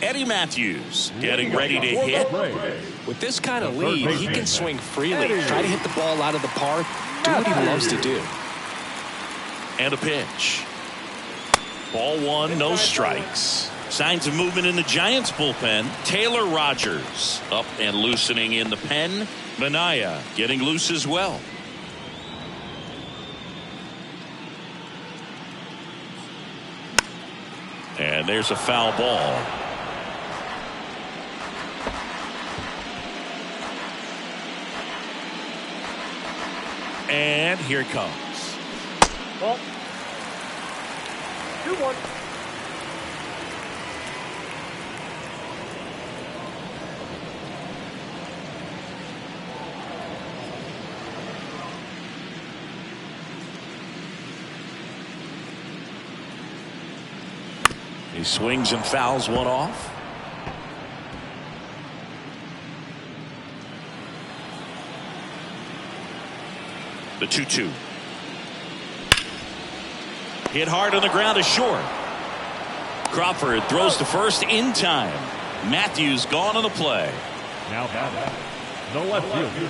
Eddie Matthews getting ready to hit. With this kind of lead, he can swing freely, try to hit the ball out of the park, do what he loves to do. And a pitch. Ball one, no strikes. Signs of movement in the Giants bullpen. Taylor Rogers up and loosening in the pen. Minaya getting loose as well. And there's a foul ball. And here it comes. Ball. 2-1. He swings and fouls one off. The 2-2. Hit hard on the ground is short. Crawford throws to first in time. Matthews gone on the play. Now batting, the left fielder,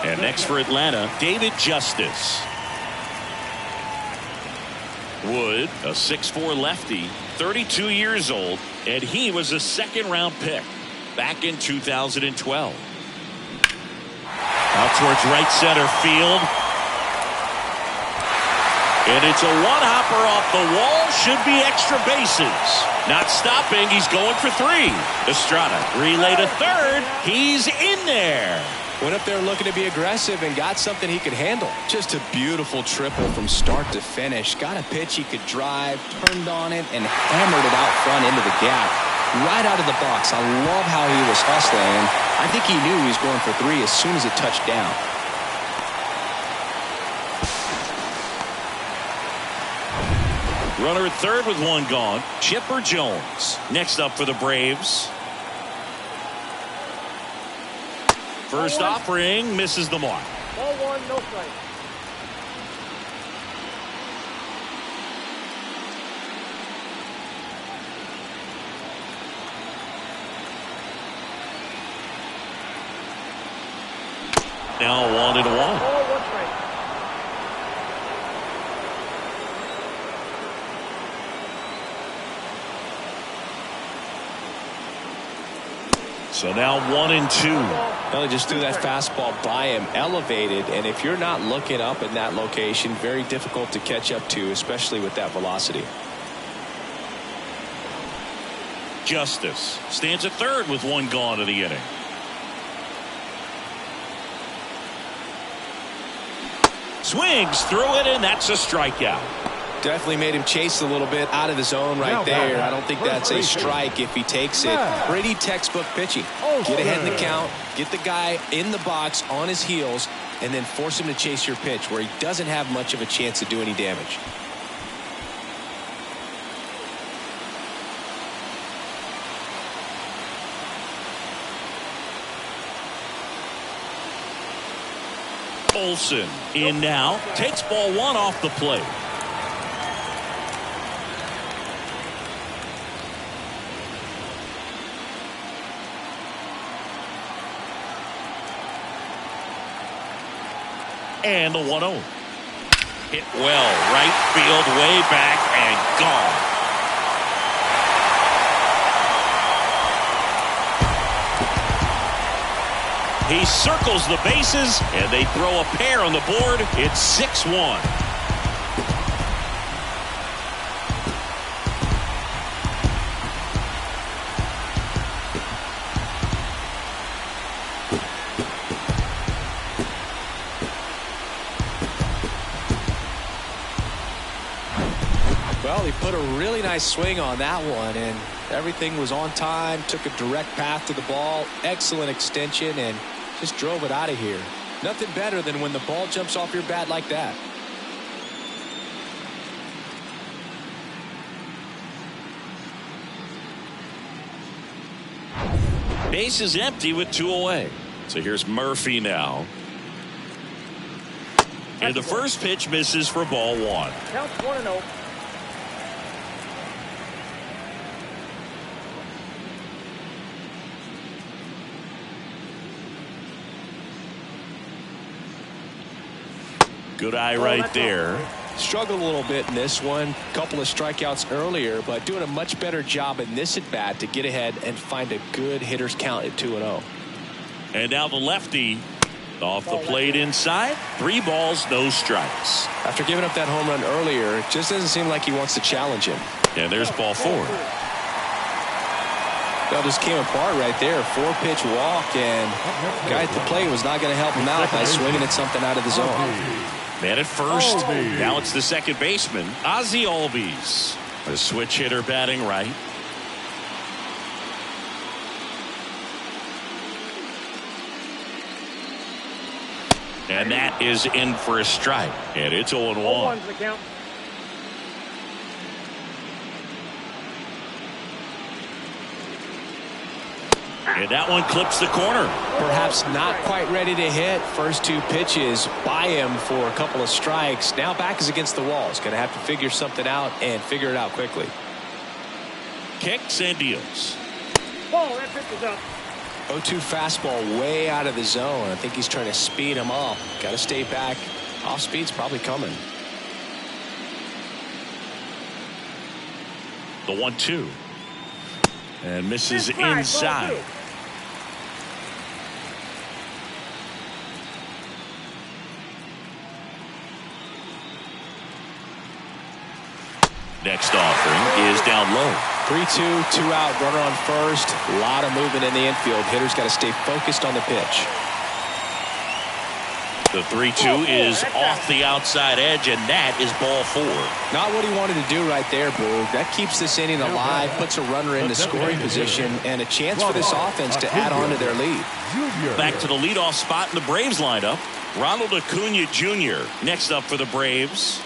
And next for Atlanta, David Justice. Wood, a 6'4" lefty, 32 years old, and he was a second-round pick back in 2012. Out towards right center field. And it's a one-hopper off the wall. Should be extra bases. Not stopping. He's going for three. Estrada relay to third. He's in there. Went up there looking to be aggressive and got something he could handle. Just a beautiful triple from start to finish. Got a pitch he could drive, turned on it, and hammered it out front into the gap. Right out of the box. I love how he was hustling. I think he knew he was going for three as soon as it touched down. Runner at third with one gone. Chipper Jones next up for the Braves. First offering misses the mark. Ball one, no strike. Now 1-1. Ball one strike. So now 1-2. Well, he just threw that fastball by him, elevated, and if you're not looking up in that location, very difficult to catch up to, especially with that velocity. Justice stands at third with one gone in the inning. Swings through it, and that's a strikeout. Definitely made him chase a little bit out of the zone right there. I don't think that's a strike if he takes it. Pretty textbook pitching. Get ahead in the count, get the guy in the box on his heels, and then force him to chase your pitch where he doesn't have much of a chance to do any damage. Olsen in now, takes ball one off the plate. And the 1-0. Hit well, right field, way back, and gone. He circles the bases, and they throw a pair on the board. It's 6-1. Well, he put a really nice swing on that one, and everything was on time, took a direct path to the ball, excellent extension, and just drove it out of here. Nothing better than when the ball jumps off your bat like that. Base is empty with 2 away. So here's Murphy now. And the first pitch misses for ball 1. Counts 1-0. Good eye right there. Struggled a little bit in this one. Couple of strikeouts earlier, but doing a much better job in this at bat to get ahead and find a good hitter's count at 2-0. And now the lefty off the plate inside. 3 balls, no strikes. After giving up that home run earlier, it just doesn't seem like he wants to challenge him. And there's ball 4. Well, just came apart right there. 4-pitch walk, and guy at the plate was not going to help him out by swinging at something out of the zone. Man at first. Now it's the second baseman, Ozzie Albies. A switch hitter batting right. And that is in for a strike. And it's 0-1. 0-1's the count. And that one clips the corner. Perhaps not quite ready to hit. First 2 pitches by him for a couple of strikes. Now back is against the wall. He's going to have to figure something out and figure it out quickly. Kicks and deals. Ball, that pitch is up. 0-2 fastball way out of the zone. I think he's trying to speed him up. Got to stay back. Off speed's probably coming. The 1-2. And misses inside. Next offering is down low. 3-2, 2 out, runner on first. A lot of movement in the infield. Hitter's got to stay focused on the pitch. The 3-2 is off the outside edge, and that is ball 4. Not what he wanted to do right there, Boog. That keeps this inning alive, puts a runner into scoring position, and a chance for this offense to add on to their lead. Back to the leadoff spot in the Braves lineup. Ronald Acuna Jr. next up for the Braves.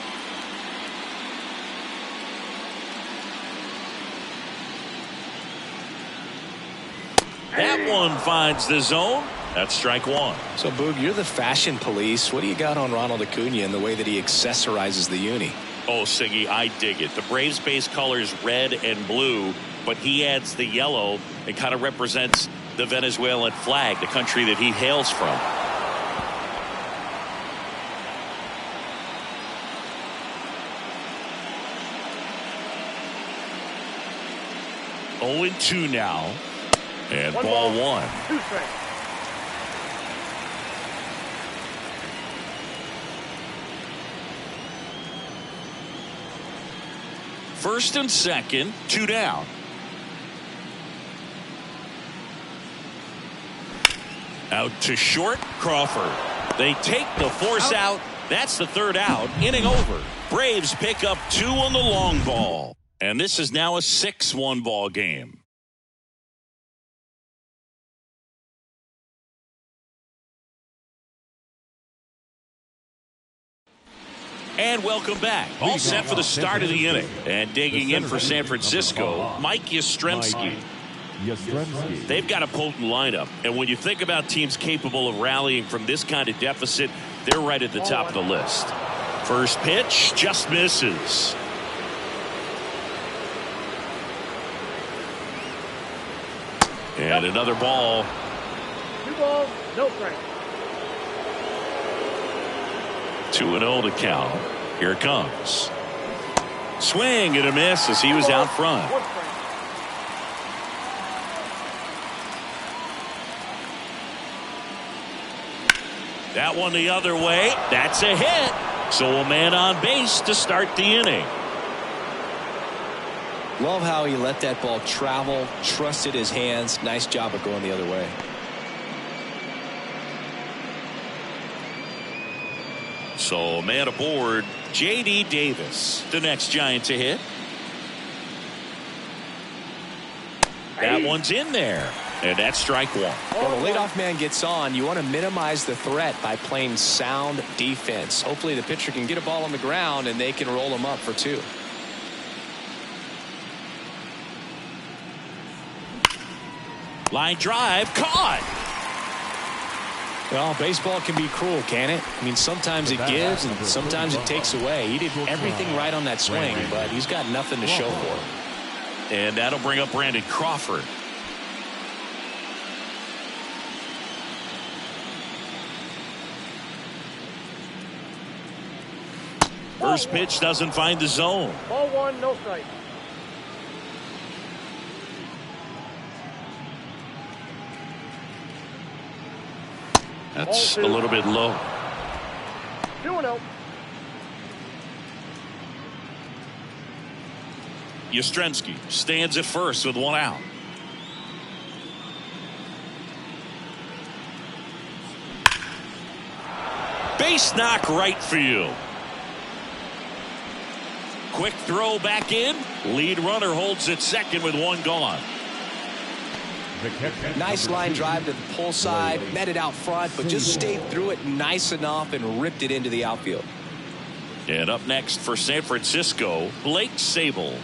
That one finds the zone. That's strike 1. So, Boog, you're the fashion police. What do you got on Ronald Acuna and the way that he accessorizes the uni? Oh, Siggy, I dig it. The Braves base colors red and blue, but he adds the yellow. It kind of represents the Venezuelan flag, the country that he hails from. Oh, 0-2 now. And ball 1. 2 strikes. First and second, 2 down. Out to short, Crawford. They take the force out. That's the 3rd out. Inning over. Braves pick up 2 on the long ball. And this is now a 6-1 ball game. And welcome back. All set for the start of the inning. And digging in for San Francisco, Mike Yastrzemski. They've got a potent lineup. And when you think about teams capable of rallying from this kind of deficit, they're right at the top of the list. First pitch just misses. And another ball. 2 balls, no strikes. 2-0 to count. Here it comes. Swing and a miss as he was out front. 1 strike. That one the other way. That's a hit. So a man on base to start the inning. Love how he let that ball travel, trusted his hands. Nice job of going the other way. So a man aboard, J.D. Davis, the next Giant to hit. That one's in there. And that's strike 1. When the leadoff man gets on, you want to minimize the threat by playing sound defense. Hopefully the pitcher can get a ball on the ground and they can roll him up for 2. Line drive, caught. Well, baseball can be cruel, can it? I mean, sometimes it gives and sometimes it takes away. He did everything right on that swing, but he's got nothing to show for it. And that'll bring up Brandon Crawford. First pitch doesn't find the zone. Ball one, no strike. That's a little bit low. 2-0. Yastrzemski stands at first with one out. Base knock right field. Quick throw back in. Lead runner holds at second with one gone. Nice line drive to the pull side, met it out front, but just stayed through it nice enough and ripped it into the outfield. And up next for San Francisco, Blake Sabol.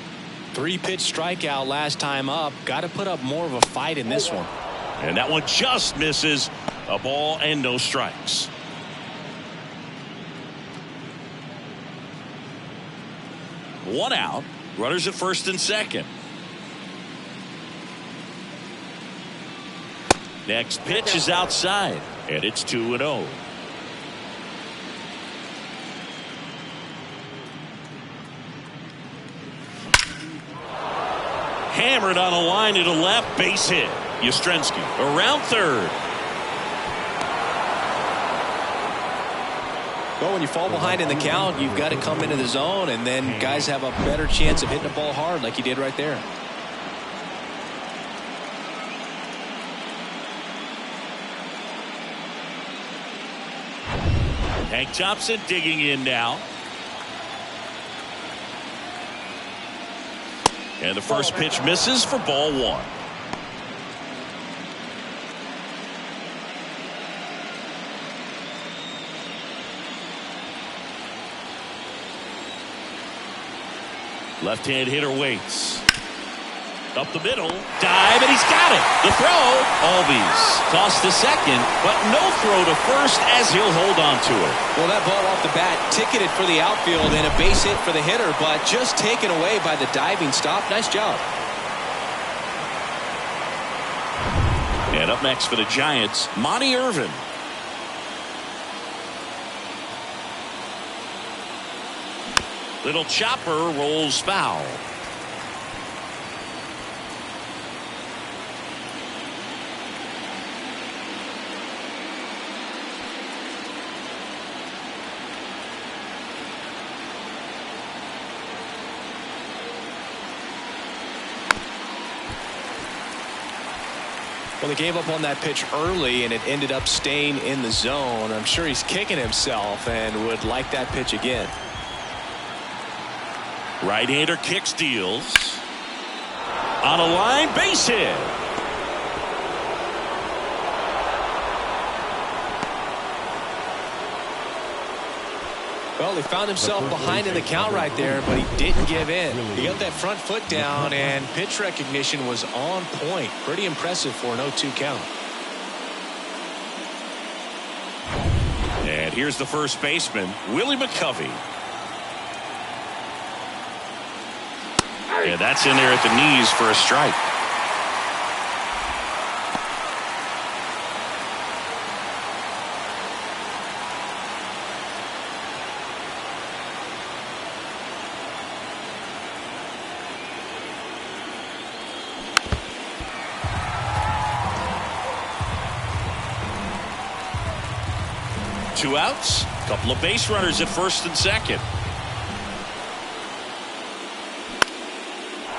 3-pitch strikeout last time up. Got to put up more of a fight in this one. And that one just misses. A ball and no strikes. One out. Runners at first and second. Next pitch is outside, and it's 2-0. Hammered on a line to the left, base hit. Yastrzemski around third. Well, when you fall behind in the count, you've got to come into the zone, and then guys have a better chance of hitting the ball hard like he did right there. Hank Thompson digging in now. And the first pitch misses for ball one. Left-hand hitter waits. Up the middle, dive, and he's got it. The throw, Albies tossed to second, but no throw to first as he'll hold on to it. Well, that ball off the bat ticketed for the outfield and a base hit for the hitter, but just taken away by the diving stop. Nice job. And up next for the Giants, Monty Irvin. Little chopper rolls foul. Well, they gave up on that pitch early, and it ended up staying in the zone. I'm sure he's kicking himself and would like that pitch again. Right-hander kick steals. On a line, base hit. Well, he found himself behind in the count right there, but he didn't give in. He got that front foot down, and pitch recognition was on point. Pretty impressive for an 0-2 count. And here's the first baseman, Willie McCovey. And that's in there at the knees for a strike. Two outs, a couple of base runners at first and second.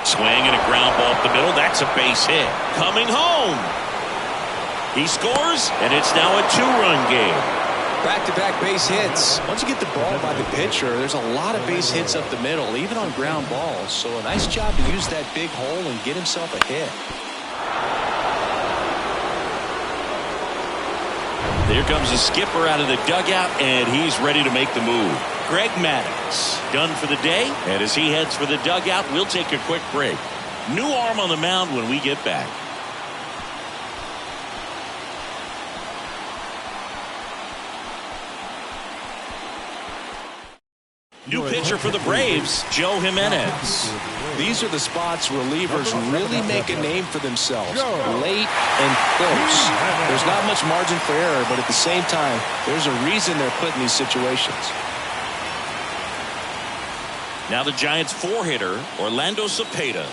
Swing and a ground ball up the middle. That's a base hit. Coming home. He scores, and it's now a 2-run game. Back-to-back base hits. Once you get the ball by the pitcher, there's a lot of base hits up the middle, even on ground balls. So a nice job to use that big hole and get himself a hit. There comes the skipper out of the dugout, and he's ready to make the move. Greg Maddux done for the day, and as he heads for the dugout, we'll take a quick break. New arm on the mound when we get back. New pitcher for the Braves, Joe Jimenez. These are the spots relievers really make a name for themselves. Late and close. There's not much margin for error, but at the same time, there's a reason they're put in these situations. Now the Giants' four-hitter, Orlando Cepeda.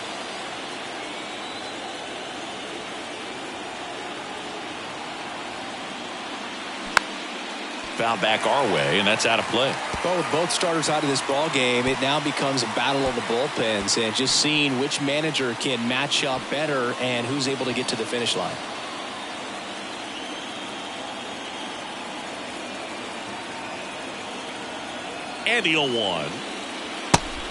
Foul back our way, and that's out of play. Well, with both starters out of this ball game, it now becomes a battle of the bullpens and just seeing which manager can match up better and who's able to get to the finish line. And the 0-1.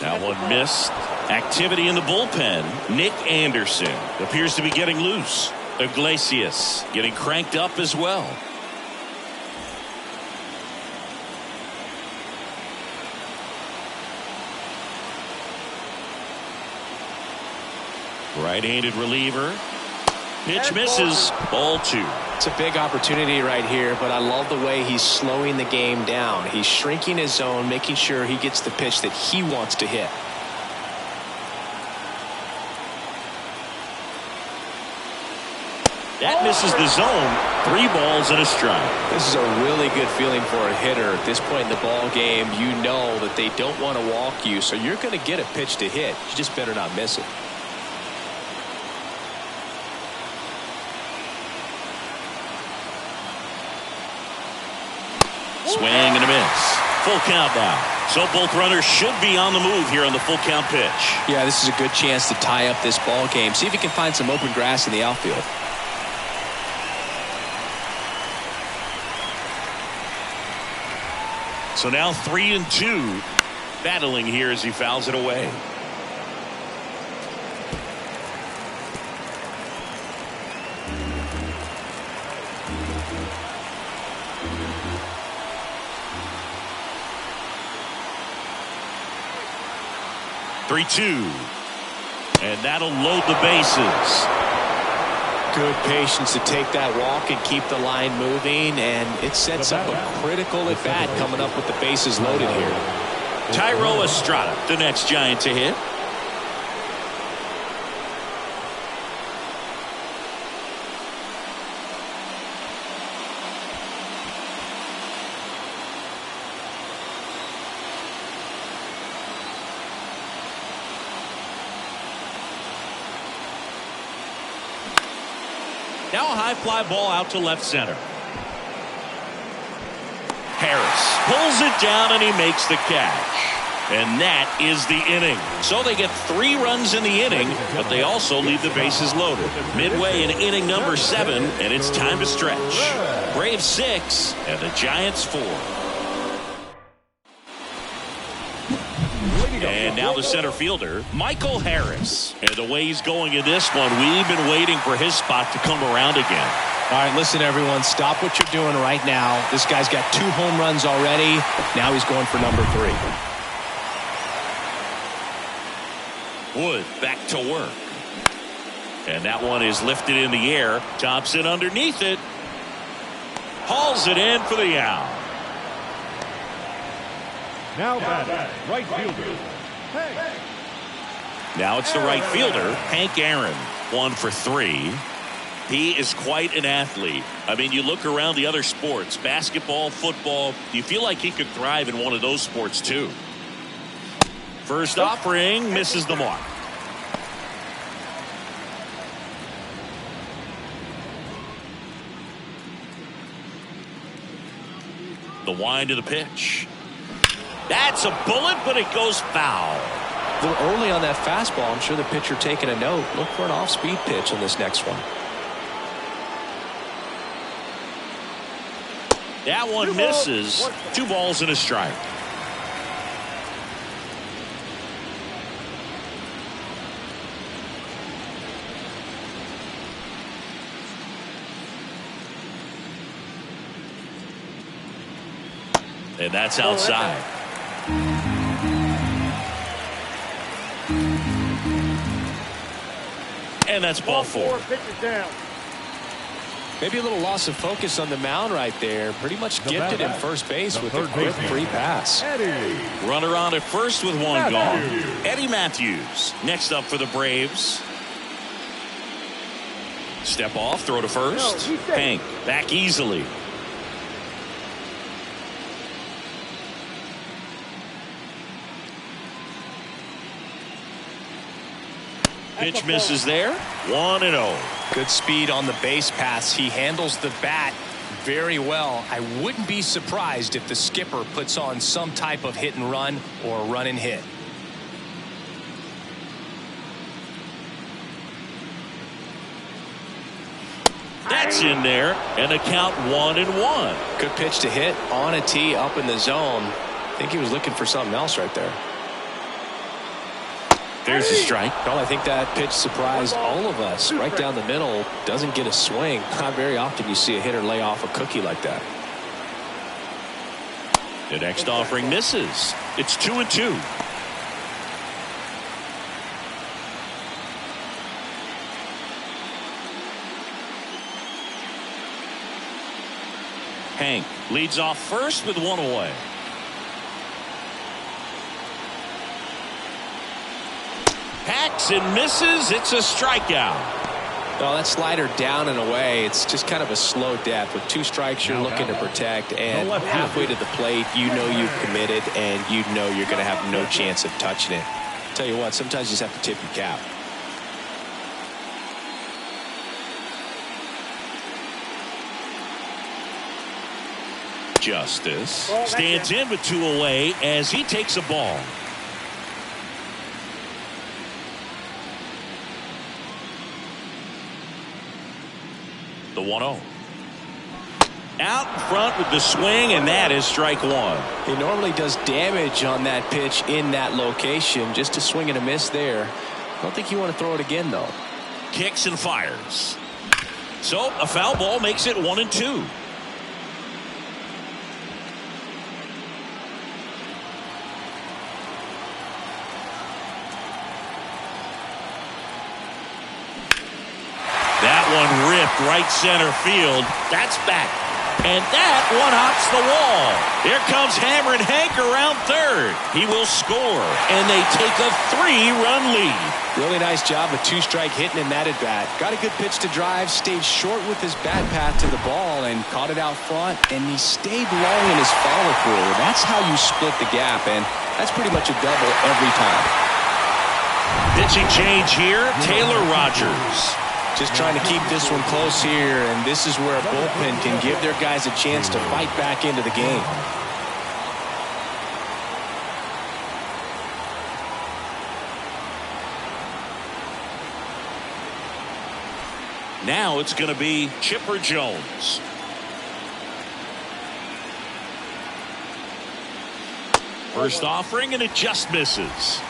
That one missed. Activity in the bullpen. Nick Anderson appears to be getting loose. Iglesias getting cranked up as well. Right-handed reliever. Pitch misses. Ball 2. It's a big opportunity right here, but I love the way he's slowing the game down. He's shrinking his zone, making sure he gets the pitch that he wants to hit. That misses the zone. 3 balls and a strike. This is a really good feeling for a hitter. At this point in the ball game, you know that they don't want to walk you, so you're going to get a pitch to hit. You just better not miss it. Swing and a miss. Full count now. So both runners should be on the move here on the full count pitch. Yeah, this is a good chance to tie up this ball game. See if you can find some open grass in the outfield. So now 3-2. Battling here as he fouls it away. And that'll load the bases. Good patience to take that walk and keep the line moving, and it sets up a critical at bat coming up with the bases loaded here. Tyro Estrada, the next Giant to hit. Now a high fly ball out to left center. Harris pulls it down and he makes the catch. And that is the inning. So they get 3 runs in the inning, but they also leave the bases loaded. Midway in inning number 7, and it's time to stretch. Braves 6 and the Giants 4. And now the center fielder, Michael Harris. And the way he's going in this one, we've been waiting for his spot to come around again. All right, listen, everyone, stop what you're doing right now. This guy's got 2 home runs already. Now he's going for number 3. Wood back to work. And that one is lifted in the air. Thompson underneath it. Hauls it in for the out. Now batting, right fielder. Now it's the right fielder, Hank Aaron. 1 for 3. He is quite an athlete. I mean, you look around the other sports, basketball, football, you feel like he could thrive in one of those sports too. First offering misses the mark. The wind of the pitch. That's a bullet, but it goes foul. A little early on that fastball. I'm sure the pitcher taking a note. Look for an off-speed pitch on this next one. That one misses. 2 balls and a strike. And that's outside. And that's ball 4. Pitches down. Maybe a little loss of focus on the mound right there. Pretty much gifted him first base with a quick free pass. Runner on at first with one gone. Eddie Matthews next up for the Braves. Step off, throw to first. Hank back easily. Pitch misses there. 1-0. Good speed on the base pass. He handles the bat very well. I wouldn't be surprised if the skipper puts on some type of hit and run or run and hit. That's in there, and the count 1-1. Good pitch to hit on a tee up in the zone. I think he was looking for something else right there. There's a strike. Well, I think that pitch surprised all of us. Right down the middle, doesn't get a swing. Not very often you see a hitter lay off a cookie like that. The next offering misses. It's 2-2. Hank leads off first with one away. Hacks and misses. It's a strikeout. Well, that slider down and away. It's just kind of a slow death. With two strikes, you're looking to protect, and halfway to the plate, you know you've committed, and you know you're going to have no chance of touching it. Tell you what, sometimes you just have to tip your cap. Justice stands in with two away as he takes a ball. The 1-0. Out in front with the swing, and that is strike one. He normally does damage on that pitch in that location. Just a swing and a miss there. I don't think you want to throw it again, though. Kicks and fires. So a foul ball makes it 1-2. That one ripped right center field. That's back. And that one hops the wall. Here comes Hammerin' Hank around third. He will score, and they take a 3-run lead. Really nice job with two-strike hitting in that at-bat. Got a good pitch to drive, stayed short with his bat path to the ball, and caught it out front, and he stayed long in his follow-through. That's how you split the gap, and that's pretty much a double every time. Pitching change here, Taylor Rogers. Just trying to keep this one close here, and this is where a bullpen can give their guys a chance to fight back into the game. Now it's going to be Chipper Jones. First offering, and it just misses.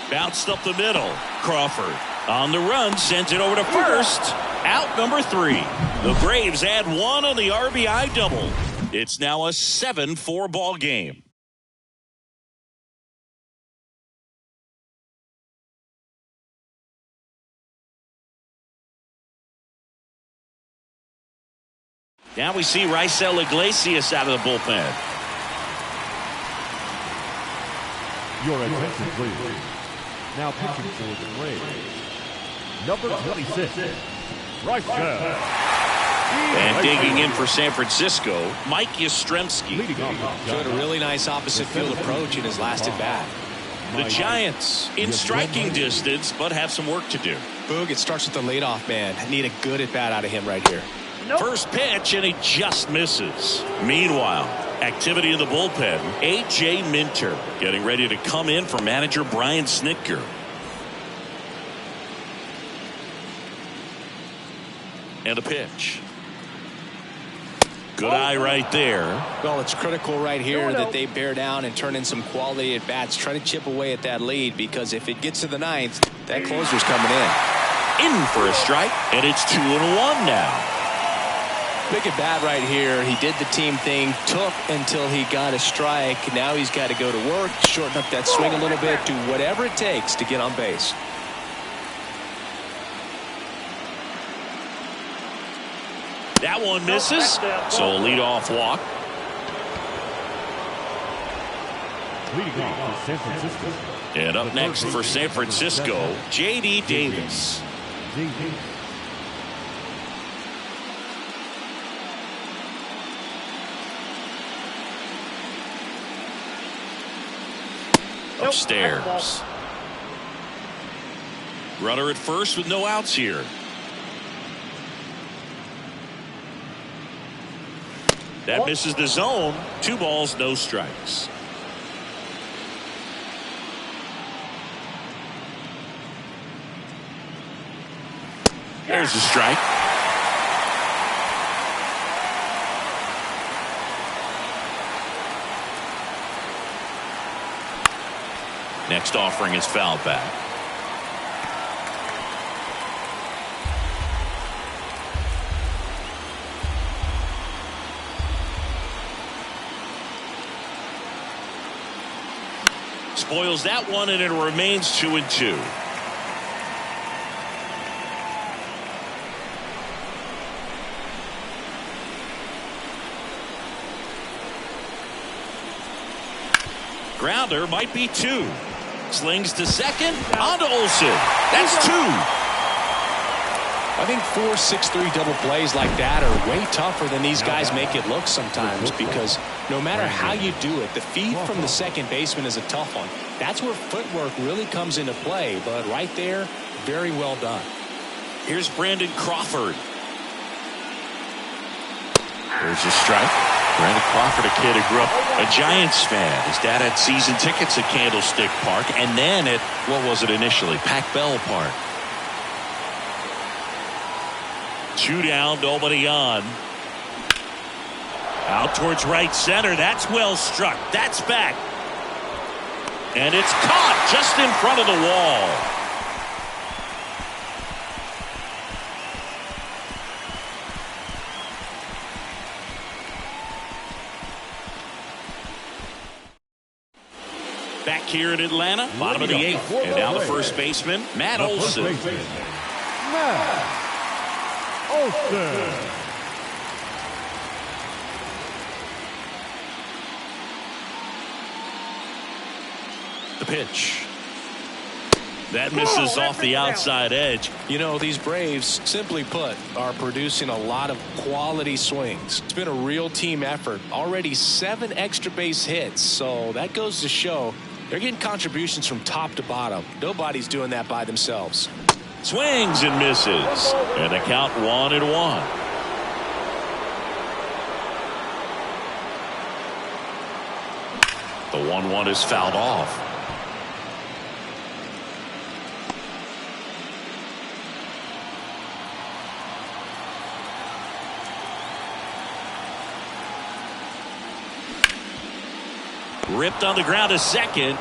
Bounced up the middle. Crawford on the run, sends it over to first. Out number 3. The Braves add one on the RBI double. It's now a 7-4 ball game. Now we see Raisel Iglesias out of the bullpen. Your attention, please. Now pitching for the Braves, number 26, Raisel. And digging in for San Francisco, Mike Yastrzemski. Showed a really nice opposite field approach in his last at bat. The Giants in striking distance, but have some work to do. Boog, it starts with the leadoff man. Need a good at bat out of him right here. First pitch, and he just misses. Meanwhile, activity in the bullpen. A.J. Minter getting ready to come in for manager Brian Snitker. And a pitch. Good eye right there. Well, it's critical right here that they bear down and turn in some quality at bats. Try to chip away at that lead, because if it gets to the 9th, that closer's coming in. In for a strike, and it's 2-1 now. Big at bat right here. He did the team thing, took until he got a strike. Now he's got to go to work, shorten up that swing a little bit, do whatever it takes to get on base. That one misses, so a leadoff walk. Leading off for San Francisco. And up next for San Francisco, J.D. Davis. Upstairs. Runner at first with no outs here. That misses the zone. 2 balls, no strikes. There's a strike. Next offering is fouled back. Spoils that one, and it remains 2-2. Grounder might be 2. Slings to second. On to Olsen. That's 2. I think 4, 6-3 double plays like that are way tougher than these guys make it look sometimes, because no matter how you do it, the feed from the second baseman is a tough one. That's where footwork really comes into play, but right there, very well done. Here's Brandon Crawford. There's a strike. Brandon Crawford, a kid who grew up a Giants fan. His dad had season tickets at Candlestick Park, and then at, what was it initially, Pac-Bell Park. 2 down, nobody on. Out towards right center. That's well struck. That's back. And it's caught just in front of the wall. Back here in Atlanta, bottom of the 8th. And now the first baseman, Matt Olson. Matt Olson. The pitch. That misses off the outside edge. You know, these Braves, simply put, are producing a lot of quality swings. It's been a real team effort. Already 7 extra base hits, so that goes to show they're getting contributions from top to bottom. Nobody's doing that by themselves. Swings and misses. And the count 1-1. The 1-1 is fouled off. Ripped on the ground to second.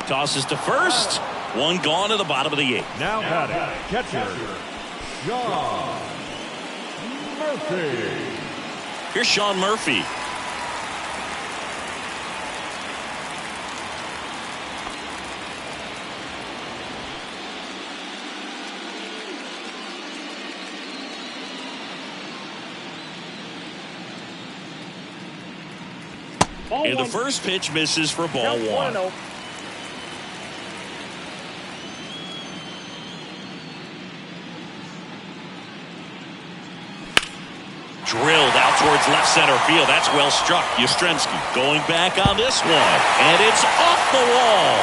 Tosses to first. 1 gone to the bottom of the 8th. Now batting, catcher, Sean Murphy. Here's Sean Murphy. And the first pitch misses for ball 1. Drilled out towards left center field. That's well struck. Yastrzemski going back on this one. And it's off the wall.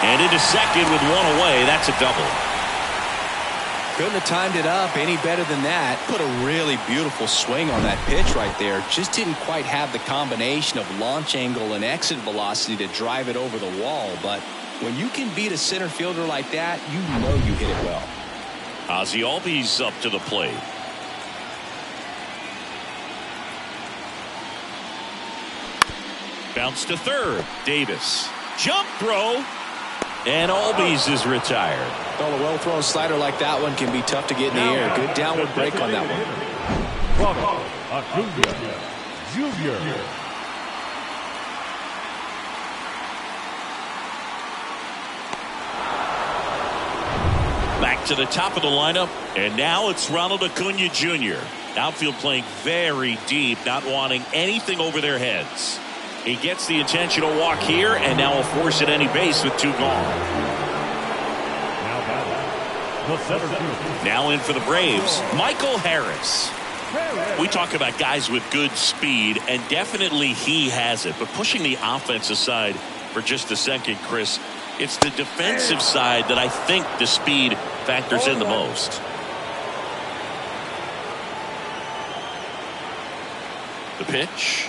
And into second with 1 away. That's a double. Couldn't have timed it up any better than that. Put a really beautiful swing on that pitch right there. Just didn't quite have the combination of launch angle and exit velocity to drive it over the wall. But when you can beat a center fielder like that, you know you hit it well. Ozzie Albies up to the plate. Bounce to third. Davis. Jump throw. And Albies is retired. Well, a well-thrown slider like that one can be tough to get in the air. Good downward break on that one. Ronald Acuna Jr. Back to the top of the lineup, and now it's Ronald Acuna Jr. Outfield playing very deep, not wanting anything over their heads. He gets the intentional walk here, and now will force at any base with 2 gone. Now in for the Braves, Michael Harris. We talk about guys with good speed, and definitely he has it. But pushing the offense aside for just a second, Chris, it's the defensive side that I think the speed factors in the most. The pitch.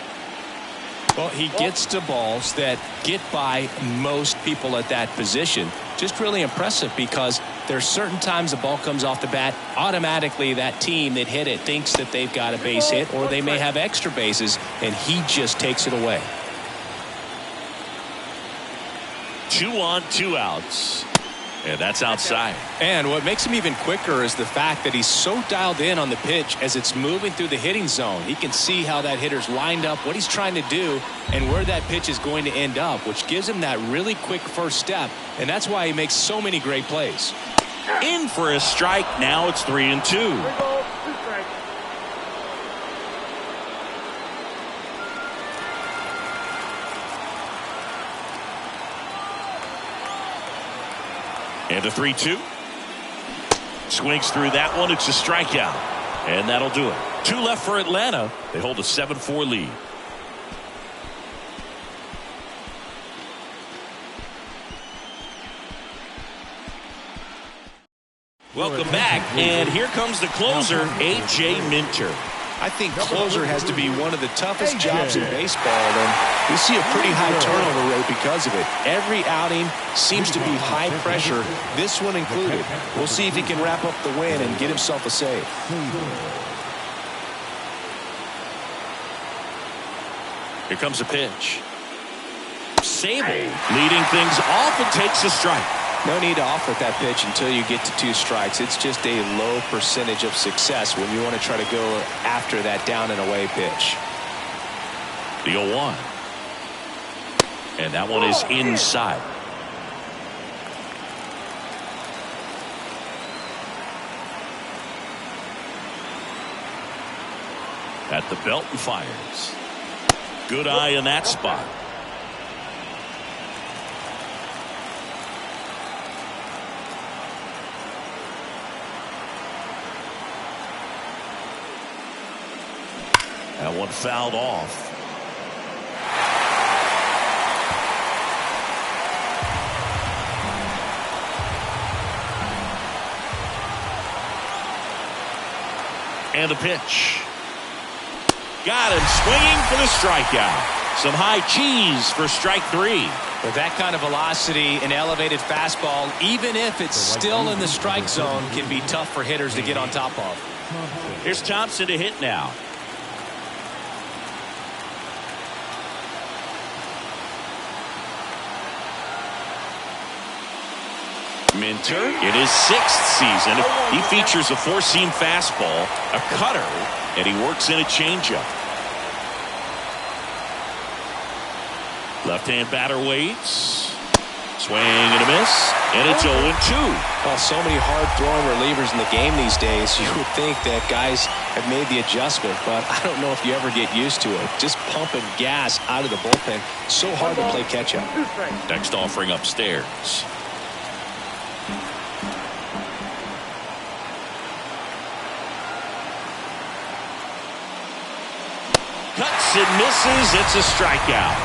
Well, he gets to balls that get by most people at that position. Just really impressive because there's certain times the ball comes off the bat, automatically that team that hit it thinks that they've got a base hit, or they may have extra bases, and he just takes it away. 2 on, 2 outs. And that's outside. And what makes him even quicker is the fact that he's so dialed in on the pitch as it's moving through the hitting zone. He can see how that hitter's lined up, what he's trying to do, and where that pitch is going to end up, which gives him that really quick first step. And that's why he makes so many great plays. In for a strike. Now it's 3-2. 3 balls, 2 strikes. And a 3-2. Swings through that one. It's a strikeout. And that'll do it. 2 left for Atlanta. They hold a 7-4 lead. Welcome back. And here comes the closer, A.J. Minter. I think closer has to be one of the toughest jobs in baseball, and we see a pretty high turnover rate because of it. Every outing seems to be high pressure, this one included. We'll see if he can wrap up the win and get himself a save. Here comes a pitch. Sable leading things off and takes a strike. No need to offer that pitch until you get to 2 strikes. It's just a low percentage of success when you want to try to go after that down and away pitch. The 0-1. And that one is inside. At the belt and fires. Good eye in that spot. That one fouled off. And a pitch. Got him swinging for the strikeout. Some high cheese for strike 3. With that kind of velocity, an elevated fastball, even if it's still in the strike zone, can be tough for hitters to get on top of. Here's Thompson to hit now. Minter in his 6th season. He features a 4-seam fastball, a cutter, and he works in a changeup. Left-hand batter waits. Swing and a miss, and it's 0-2. Well, so many hard-throwing relievers in the game these days, you would think that guys have made the adjustment, but I don't know if you ever get used to it. Just pumping gas out of the bullpen, so hard to play catch-up. Next offering upstairs. Cuts and misses. It's a strikeout.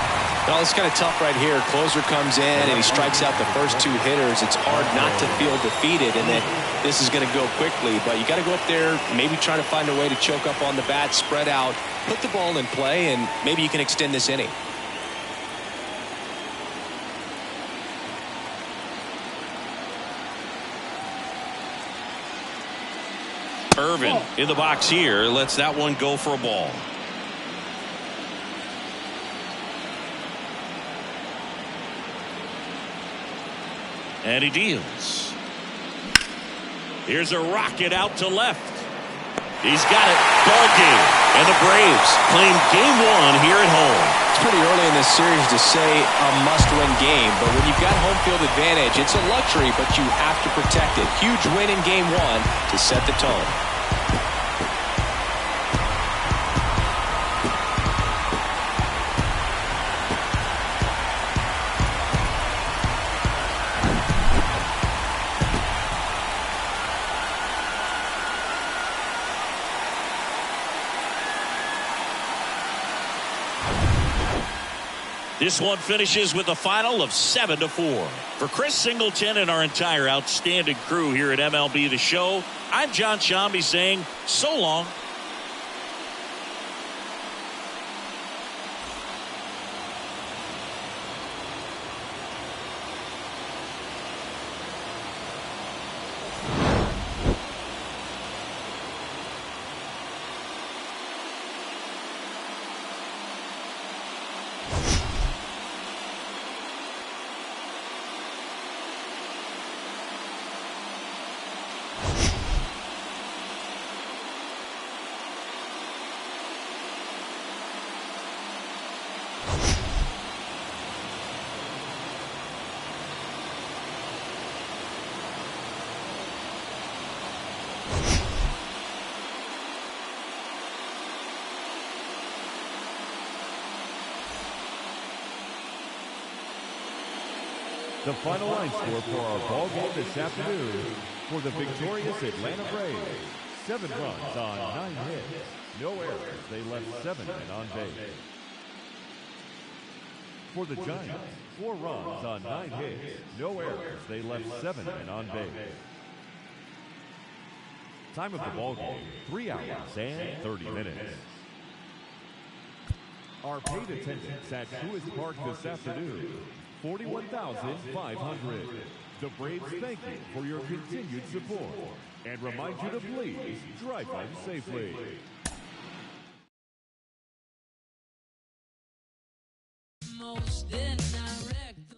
Well, it's kind of tough right here. Closer comes in and he strikes out the first 2 hitters. It's hard not to feel defeated and that this is going to go quickly. But you got to go up there, maybe try to find a way to choke up on the bat, spread out, put the ball in play, and maybe you can extend this inning. Irvin in the box here. Lets that one go for a ball. And he deals. Here's a rocket out to left. He's got it. Ball game. And the Braves claim game one here at home. It's pretty early in this series to say a must-win game, but when you've got home field advantage, it's a luxury, but you have to protect it. Huge win in game one to set the tone. This one finishes with a final of 7-4. For Chris Singleton and our entire outstanding crew here at MLB The Show, I'm John Shambi saying so long. The final line score for our ball game this afternoon for the victorious Atlanta Braves. 7 runs on 9 hits. No errors. They left 7 men on base. For the Giants, 4 runs on 9 hits. No errors. They left 7 men on base. Time of the ball game, 3 hours and 30 minutes. Our paid attendance at Truist Park this afternoon, 41,500. The Braves thank you for your continued support and remind you to please drive home safely. Most indirect.